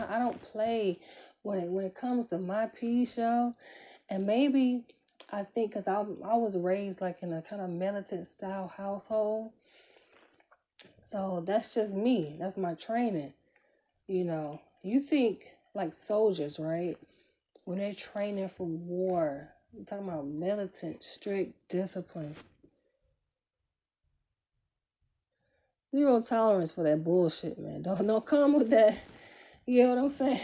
I don't play when it comes to my peace, yo. And maybe I think because I was raised like in a kind of militant style household. So that's just me. That's my training. You think like soldiers, right? When they're training for war, I'm talking about militant, strict discipline. Zero tolerance for that bullshit, man. Don't come with that. You know what I'm saying?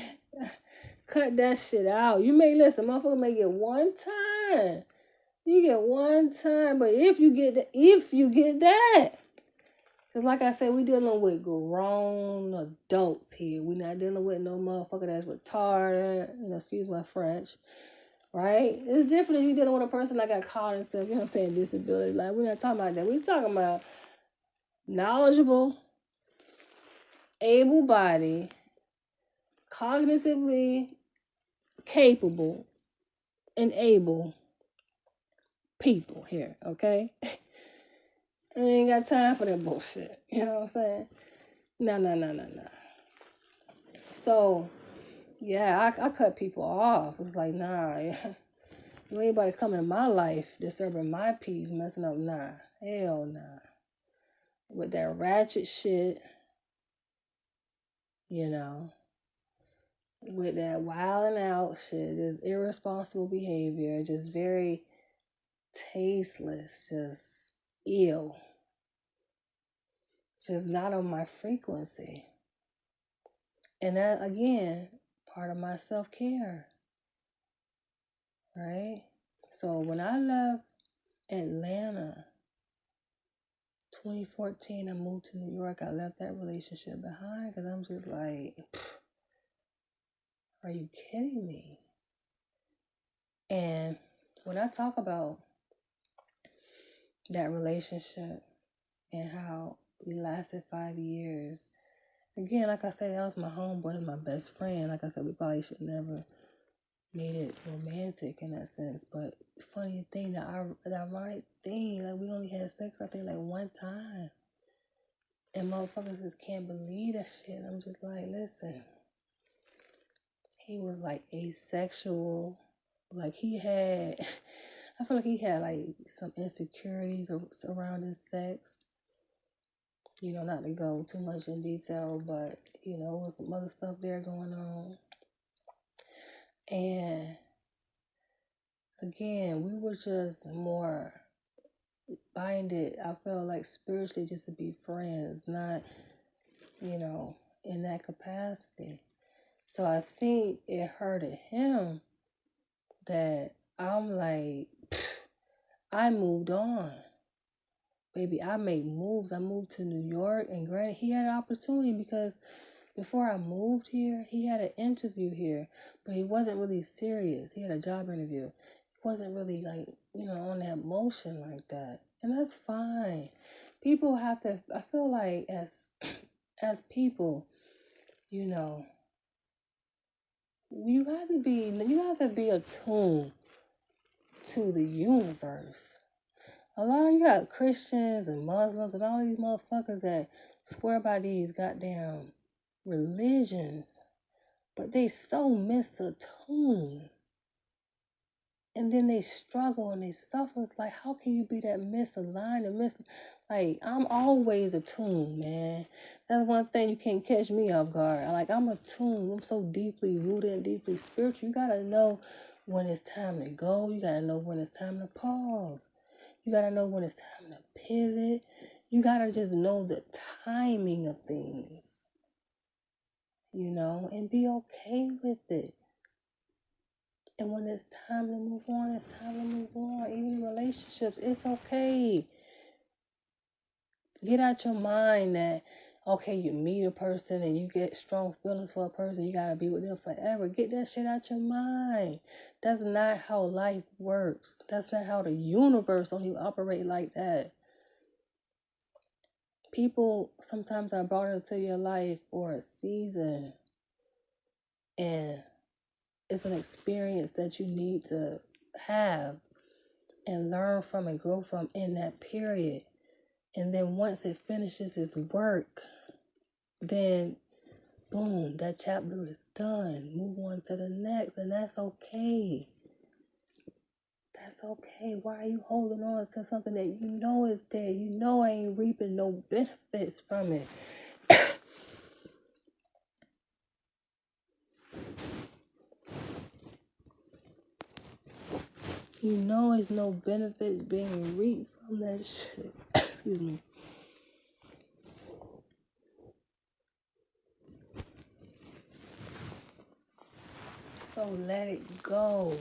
Cut that shit out. You may listen, motherfucker may get one time. You get one time, but if you get that, because like I said, we dealing with grown adults here. We're not dealing with no motherfucker that's retarded. Excuse my French. Right? It's different if you're dealing with a person that got caught and stuff, disability. Like, we're not talking about that. We're talking about knowledgeable, able-bodied, cognitively capable, and able people here, okay? I ain't got time for that bullshit. You know what I'm saying? No. So, yeah, I cut people off. It's like, nah, yeah. You ain't about to come in my life disturbing my peace, messing up, nah. Hell nah. With that ratchet shit, with that wilding out shit, just irresponsible behavior, just very tasteless, just ill. Just not on my frequency. And that, again, part of my self-care. Right? So when I left Atlanta, 2014, I moved to New York. I left that relationship behind because I'm just like, are you kidding me? And when I talk about that relationship and how we lasted 5 years Again, like I said, that was my homeboy, my best friend. Like I said, we probably should never made it romantic in that sense. But funny thing, the ironic thing, like we only had sex, I think, like one time. And motherfuckers just can't believe that shit. I'm just like, listen, he was like asexual. Like he had, I feel like he had like some insecurities surrounding sex. You know, not to go too much in detail, but you know, it was some other stuff there going on. And again, we were just more binded, I felt like spiritually, just to be friends, not, you know, in that capacity. So I think it hurted him that I'm like, I moved on. Baby, I made moves. I moved to New York, and granted, he had an opportunity because before I moved here, he had an interview here, but he wasn't really serious. He had a job interview. He wasn't really like, you know, on that motion like that. And that's fine. People have to, I feel like as people, you know, you have to be attuned to the universe. A lot of you got Christians and Muslims and all these motherfuckers that swear by these goddamn religions, but they so misattuned. And then they struggle and they suffer. It's like, how can you be that misaligned and like, I'm always attuned, man. That's one thing you can't catch me off guard. Like, I'm attuned. I'm so deeply rooted and deeply spiritual. You gotta know when it's time to go. You gotta know when it's time to pause. You gotta know when it's time to pivot. You gotta just know the timing of things, you know, and be okay with it. And when it's time to move on, it's time to move on. Even in relationships, it's okay. Get out your mind that, okay, you meet a person and you get strong feelings for a person, you gotta be with them forever. Get that shit out your mind. That's not how life works. That's not how the universe don't even operate like that. People sometimes are brought into your life for a season, and it's an experience that you need to have and learn from and grow from in that period. And then once it finishes its work, then boom, that chapter is done. Move on to the next, and that's okay. That's okay. Why are you holding on to something that you know is dead? You know I ain't reaping no benefits from it. You know there's no benefits being reaped from that shit. Excuse me. So let it go.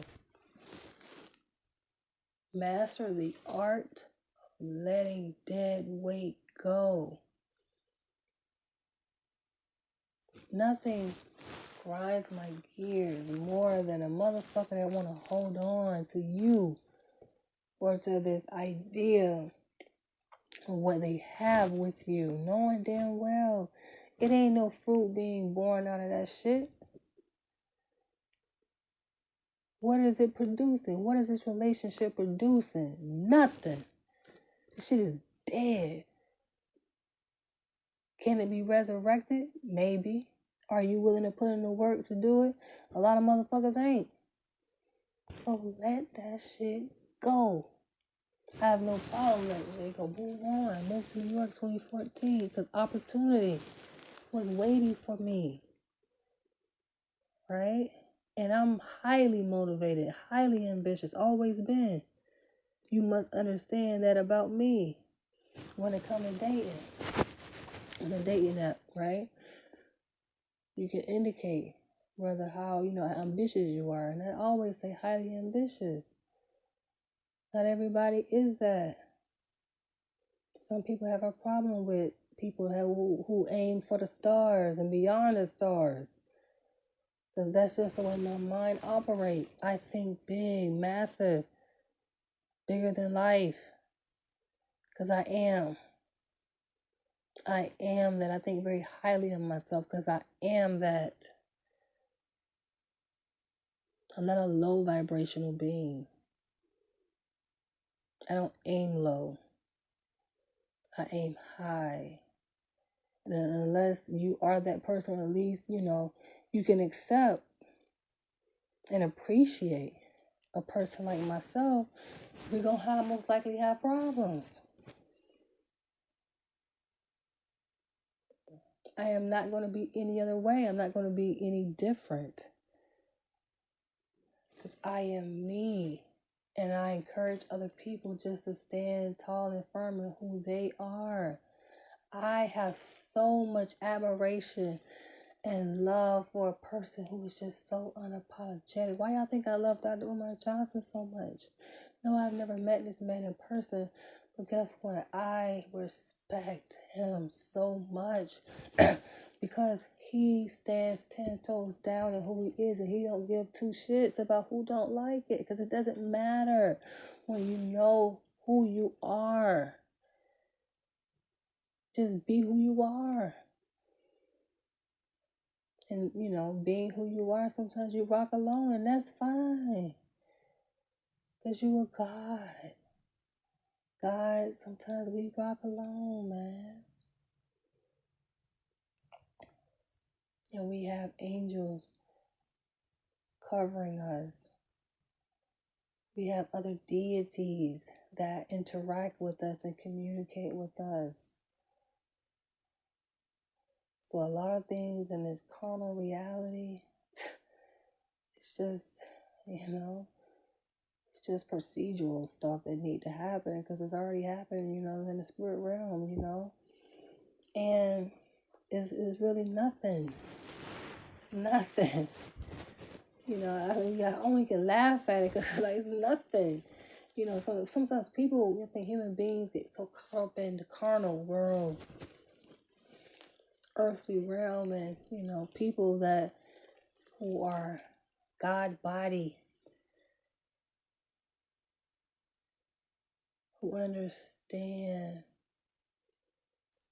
Master the art of letting dead weight go. Nothing grinds my gears more than a motherfucker that want to hold on to you or to this idea of what they have with you, knowing damn well it ain't no fruit being born out of that shit. What is it producing? What is this relationship producing? Nothing. This shit is dead. Can it be resurrected? Maybe. Are you willing to put in the work to do it? A lot of motherfuckers ain't. So let that shit go. I have no problem letting it go. Move on. Move to New York 2014 because opportunity was waiting for me. Right? And I'm highly motivated, highly ambitious, always been. You must understand that about me when it comes to dating. On a dating app, right? You can indicate whether how, you know, how ambitious you are. And I always say highly ambitious. Not everybody is that. Some people have a problem with people who aim for the stars and beyond the stars. Because that's just the way my mind operates. I think big, massive, bigger than life. Because I am. I am that. I think very highly of myself because I am that. I'm not a low vibrational being. I don't aim low. I aim high. And unless you are that person, at least, you can accept and appreciate a person like myself, we're going to most likely have problems. I am not going to be any other way. I'm not going to be any different. Because I am me. And I encourage other people just to stand tall and firm in who they are. I have so much admiration and love for a person who is just so unapologetic. Why y'all think I love Dr. Umar Johnson so much? No, I've never met this man in person, but guess what? I respect him so much because he stands 10 toes down in who he is, and he don't give two shits about who don't like it, because it doesn't matter when you know who you are. Just be who you are. And, being who you are, sometimes you rock alone, and that's fine. Because you are God. God, sometimes we rock alone, man. And we have angels covering us. We have other deities that interact with us and communicate with us. So a lot of things in this carnal reality, it's just, it's just procedural stuff that need to happen because it's already happened, in the spirit realm, and it's really nothing. It's nothing. I only can laugh at it because it's nothing. Sometimes people think human beings get so caught up in the carnal world, earthly realm, and people who are God body, who understand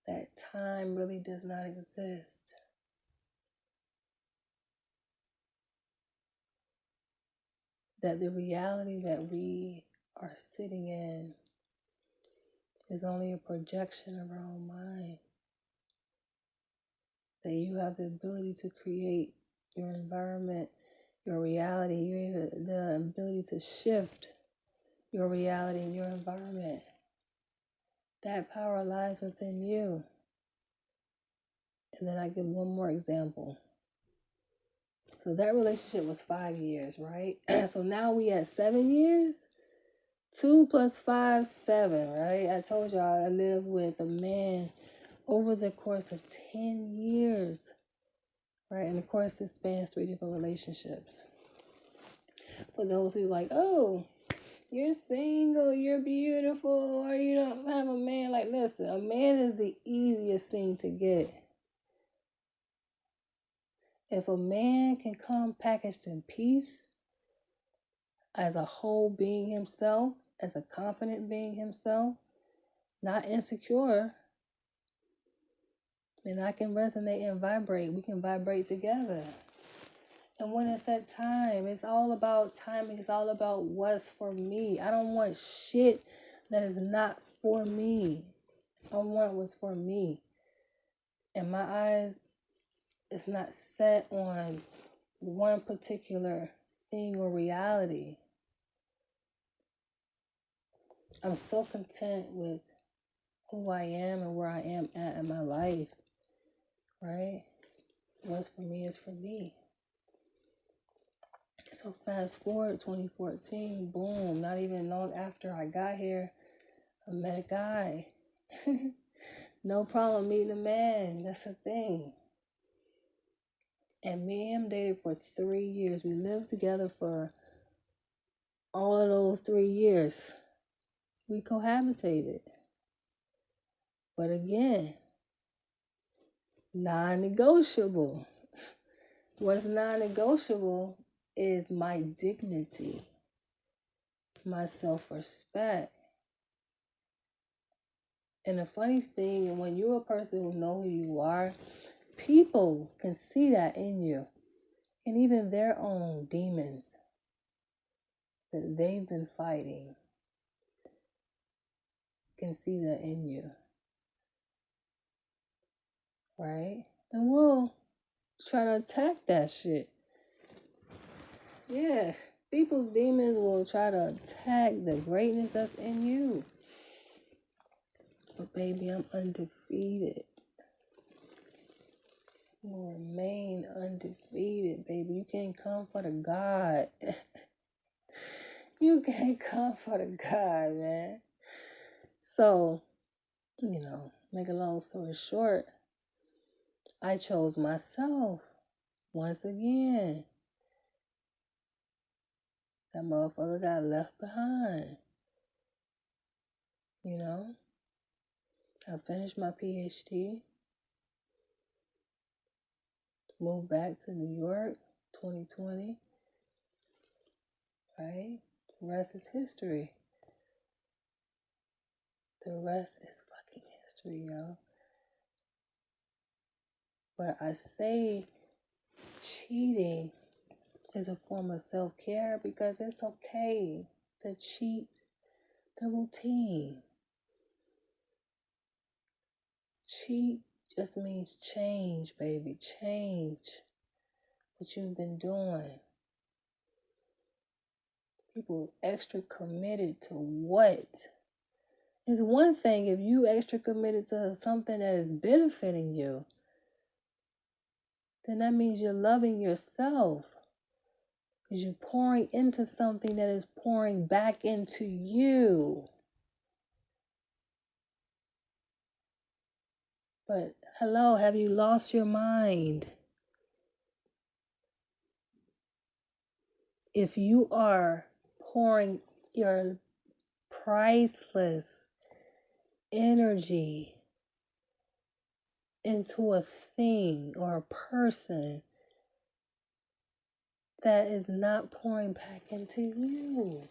that time really does not exist. That the reality that we are sitting in is only a projection of our own mind. That you have the ability to create your environment, your reality, you have the ability to shift your reality and your environment. That power lies within you. And then I give one more example. So that relationship was 5 years, right? So now we at 7 years. 2 + 5, 7, right? I told y'all I lived with a man over the course of 10 years, right? And of course, this spans 3 different relationships. For those who like, oh, you're single, you're beautiful, or you don't have a man. Like, listen, a man is the easiest thing to get. If a man can come packaged in peace, as a whole being himself, as a confident being himself, not insecure, then I can resonate and vibrate. We can vibrate together. And when it's that time, it's all about timing. It's all about what's for me. I don't want shit that is not for me. I want what's for me. And my eyes is not set on one particular thing or reality. I'm so content with who I am and where I am at in my life, right? What's for me is for me. So fast forward 2014, boom, not even long after I got here, I met a guy. No problem meeting a man, that's the thing. And me and him dated for 3 years. We lived together for all of those 3 years. We cohabitated. But again, non-negotiable. What's non-negotiable is my dignity, my self-respect, And the funny thing, when you're a person who knows who you are, people can see that in you. And even their own demons that they've been fighting can see that in you. Right? And we'll try to attack that shit. Yeah. People's demons will try to attack the greatness that's in you. But baby, I'm undefeated. You will remain undefeated, baby. You can't come for the God. You can't come for the God, man. So, make a long story short, I chose myself once again. That motherfucker got left behind. I finished my PhD, moved back to New York, 2020, right? The rest is history. The rest is fucking history, yo. But I say cheating is a form of self-care because it's okay to cheat the routine. Cheat just means change, baby. Change what you've been doing. People extra committed to what? It's one thing if you extra committed to something that is benefiting you, then that means you're loving yourself. Because you're pouring into something that is pouring back into you. But hello, have you lost your mind? If you are pouring your priceless energy into a thing or a person that is not pouring back into you,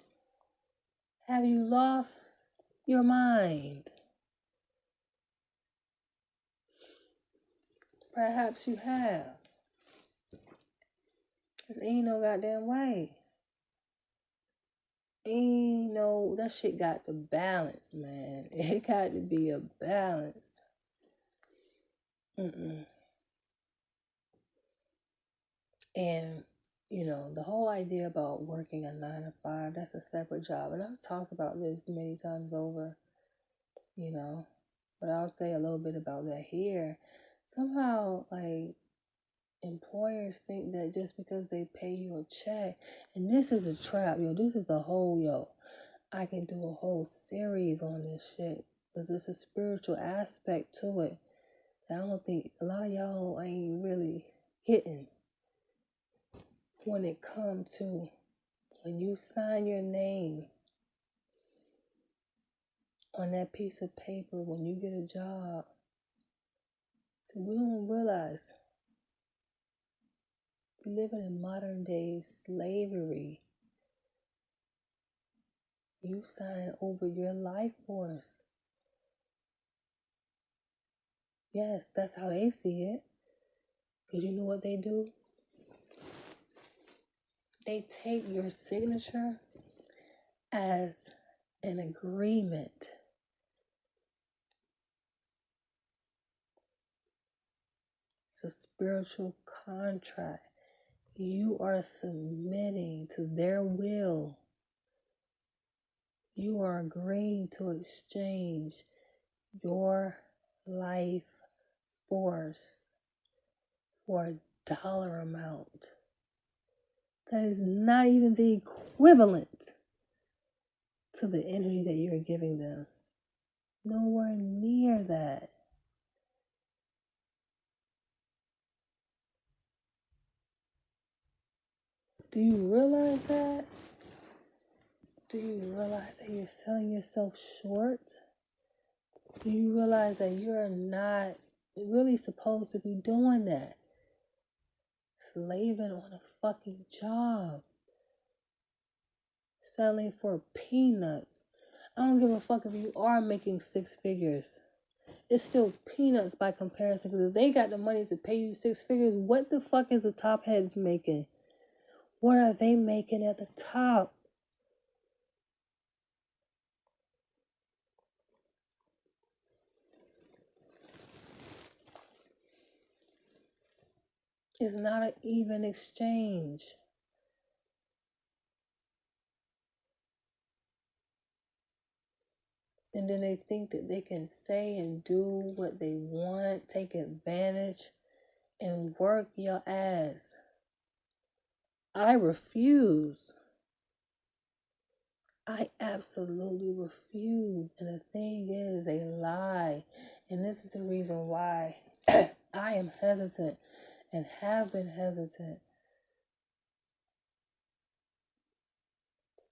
have you lost your mind? Perhaps you have. Because ain't no goddamn way. Ain't no, that shit got to balance, man. It got to be a balance. And, the whole idea about working a 9 to 5, that's a separate job. And I've talked about this many times over, but I'll say a little bit about that here. Somehow, employers think that just because they pay you a check, and this is a trap, this is a whole, I can do a whole series on this shit, because there's a spiritual aspect to it that I don't think a lot of y'all ain't really getting. When it comes to when you sign your name on that piece of paper when you get a job, so we don't realize we're living in modern day slavery. You sign over your life force. Yes, that's how they see it. Because you know what they do? They take your signature as an agreement. It's a spiritual contract. You are submitting to their will. You are agreeing to exchange your life force for a dollar amount that is not even the equivalent to the energy that you're giving them. Nowhere near that. Do you realize that? Do you realize that you're selling yourself short? Do you realize that you're not really supposed to be doing that? Slaving on a fucking job. Selling for peanuts. I don't give a fuck if you are making 6 figures. it's still peanuts by comparison. Because if they got the money to pay you 6 figures, what the fuck is the top heads making? What are they making at the top? It's not an even exchange. And then they think that they can say and do what they want, take advantage, and work your ass. I refuse. I absolutely refuse. And the thing is, they lie. And this is the reason why I am hesitant and have been hesitant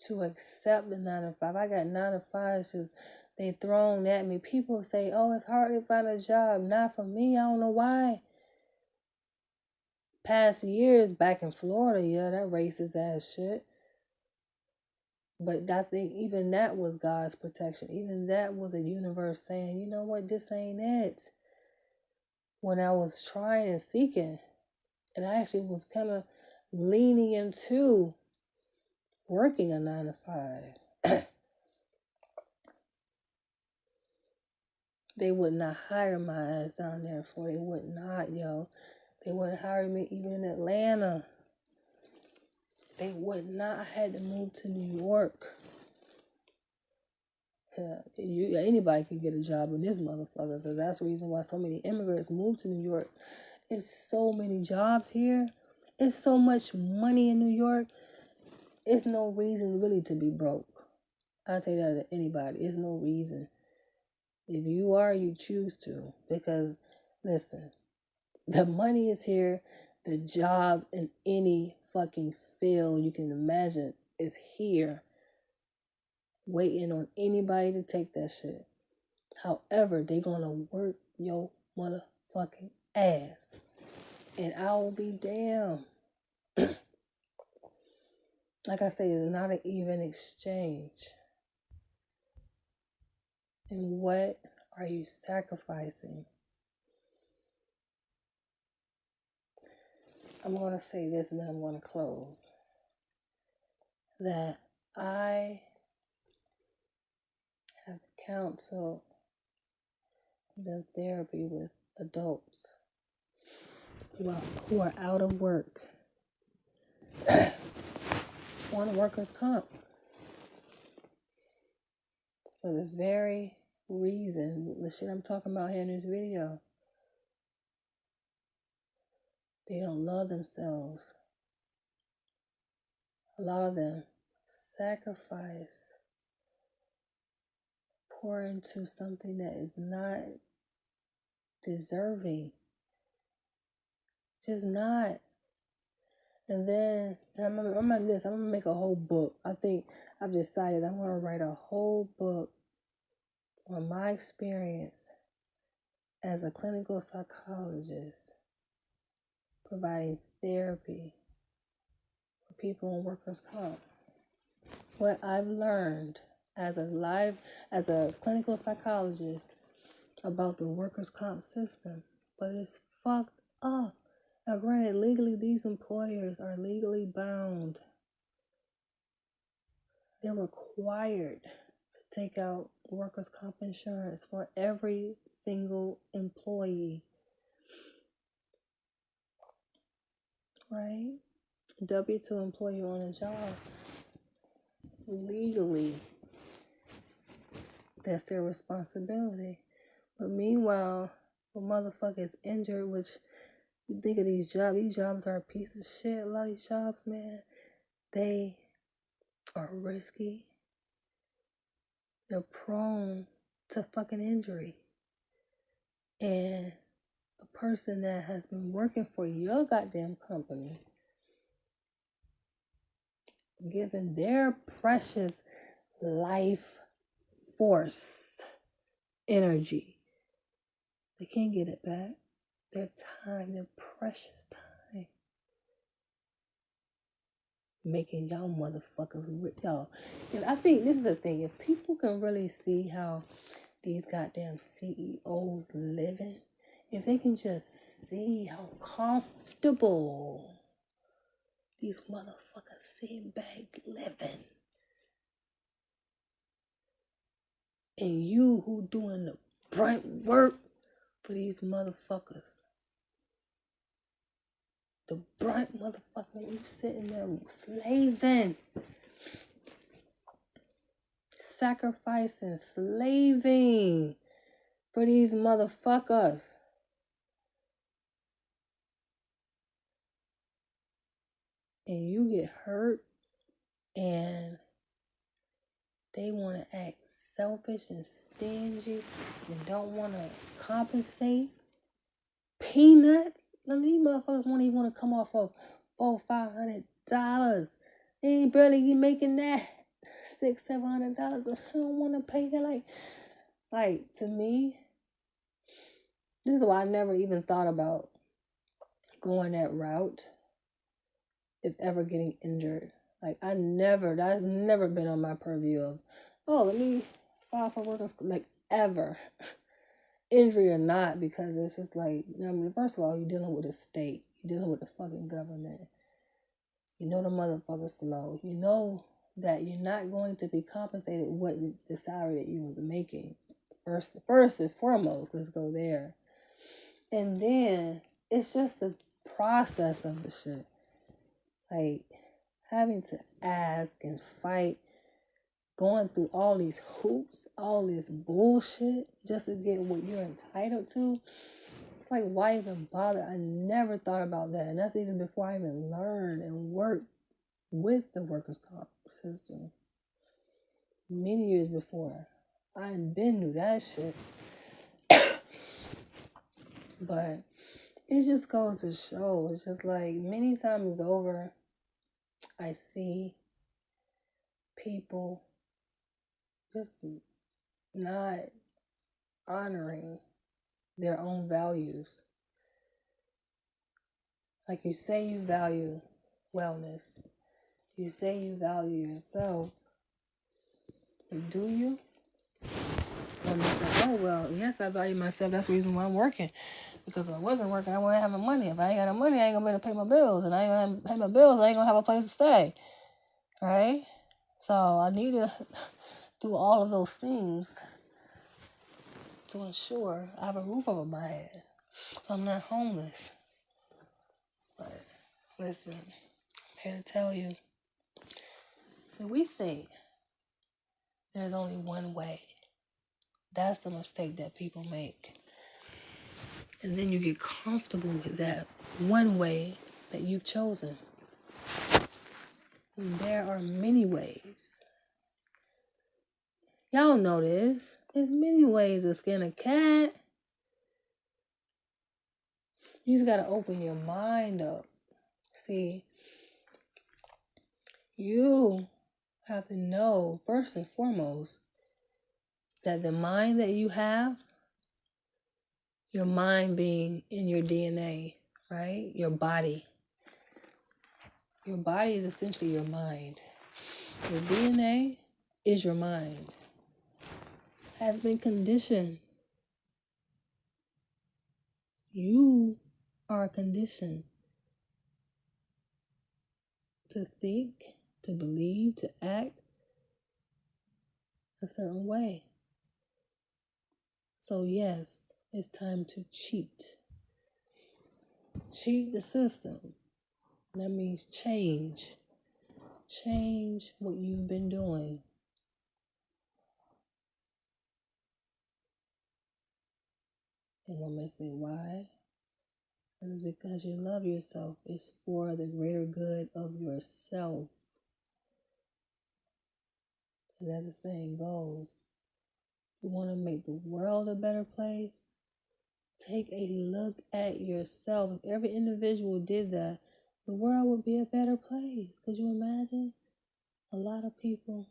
to accept the 9 to 5. I got 9 to 5s just they thrown at me. People say, oh, it's hard to find a job. Not for me. I don't know why. Past years back in Florida, yeah, that racist ass shit. But I think even that was God's protection. Even that was a universe saying, you know what, this ain't it. When I was trying and seeking, and I actually was kind of leaning into working a 9 to 5. They would not hire my ass down there for. They would not, yo. They wouldn't hire me even in Atlanta. They would not. I had to move to New York. Anybody can get a job in this motherfucker, because that's the reason why so many immigrants move to New York. There's so many jobs here. There's so much money in New York. It's no reason really to be broke. I'll tell you that to anybody. It's no reason. If you are, you choose to. Because, listen, the money is here. The jobs in any fucking field you can imagine is here, waiting on anybody to take that shit. However, they gonna work your motherfucking ass. And I will be damned. Like I say, it's not an even exchange. And what are you sacrificing? I'm going to say this and then I'm going to close. That I have counseled the therapy with adults who are out of work on workers' comp for the very reason, the shit I'm talking about here in this video. They don't love themselves. A lot of them sacrifice, pour into something that is not deserving. Just not. And then I'm gonna make a whole book. I think I've decided I'm gonna write a whole book on my experience as a clinical psychologist providing therapy for people on workers' comp. What I've learned as a clinical psychologist about the workers' comp system, but it's fucked up. Now, granted, legally, these employers are legally bound. They're required to take out workers' comp insurance for every single employee. Right? W-2 employee on a job. Legally, that's their responsibility. But meanwhile, the motherfucker is injured, which you think of these jobs are a piece of shit. A lot of these jobs, man, they are risky. They're prone to fucking injury. And a person that has been working for your goddamn company, giving their precious life force energy, they can't get it back. Their time, their precious time, making y'all motherfuckers rich, y'all. And I think this is the thing. If people can really see how these goddamn CEOs living, if they can just see how comfortable these motherfuckers sit back living, and you who doing the brunt work for these motherfuckers, the brunt motherfucker, you sitting there slaving, sacrificing, slaving for these motherfuckers. And you get hurt and they want to act selfish and stingy and don't want to compensate. Peanuts. None of these motherfuckers won't even want to come off of $400-$500. They ain't barely making that $600-$700. They don't want to pay that. Like to me, this is why I never even thought about going that route. If ever getting injured, that's never been on my purview of, oh, let me file for workers, like ever, injury or not, because it's just like, I mean, first of all, you're dealing with a state, you're dealing with the fucking government, you know the motherfucker's slow, you know that you're not going to be compensated what the salary that you was making, first and foremost, let's go there, and then it's just the process of the shit. Like, having to ask and fight, going through all these hoops, all this bullshit, just to get what you're entitled to. It's like, why even bother? I never thought about that. And that's even before I even learned and worked with the workers' comp system. Many years before. I ain't been through that shit. But it just goes to show. It's just like, many times over, I see people just not honoring their own values. Like, you say you value wellness, you say you value yourself, but do you? Well, oh, well, yes, I value myself. That's the reason why I'm working. Because if I wasn't working, I wouldn't have my money. If I ain't got no money, I ain't gonna be able to pay my bills. And I ain't gonna pay my bills, I ain't gonna have a place to stay. Right? So I need to do all of those things to ensure I have a roof over my head. So I'm not homeless. But listen, I'm here to tell you. So we think there's only one way. That's the mistake that people make. And then you get comfortable with that one way that you've chosen. And there are many ways. Y'all know this. There's many ways to skin a cat. You just gotta open your mind up. See, you have to know, first and foremost, that the mind that you have, your mind being in your DNA, right? Your body. Your body is essentially your mind. Your DNA is your mind. Has been conditioned. You are conditioned to think, to believe, to act a certain way. So yes, it's time to cheat. Cheat the system. That means change. Change what you've been doing. And one may say, why? It's because you love yourself. It's for the greater good of yourself. And as the saying goes, you want to make the world a better place? Take a look at yourself. If every individual did that, the world would be a better place. Could you imagine? A lot of people,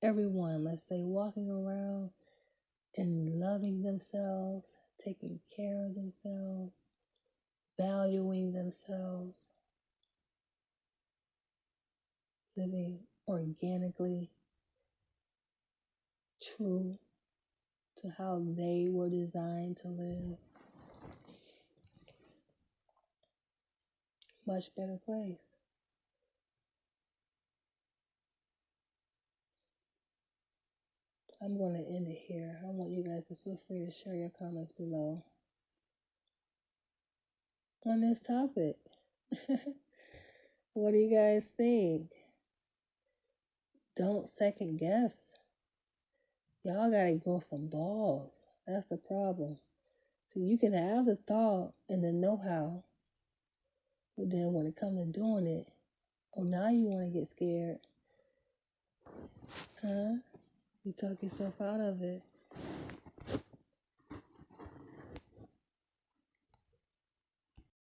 everyone, let's say, walking around and loving themselves, taking care of themselves, valuing themselves, living organically, true to how they were designed to live. Much better place. I'm going to end it here. I want you guys to feel free to share your comments below on this topic. What do you guys think? Don't second guess. Y'all gotta grow some balls. That's the problem. So you can have the thought and the know-how, but then when it comes to doing it, oh, now you want to get scared. Huh? You talk yourself out of it.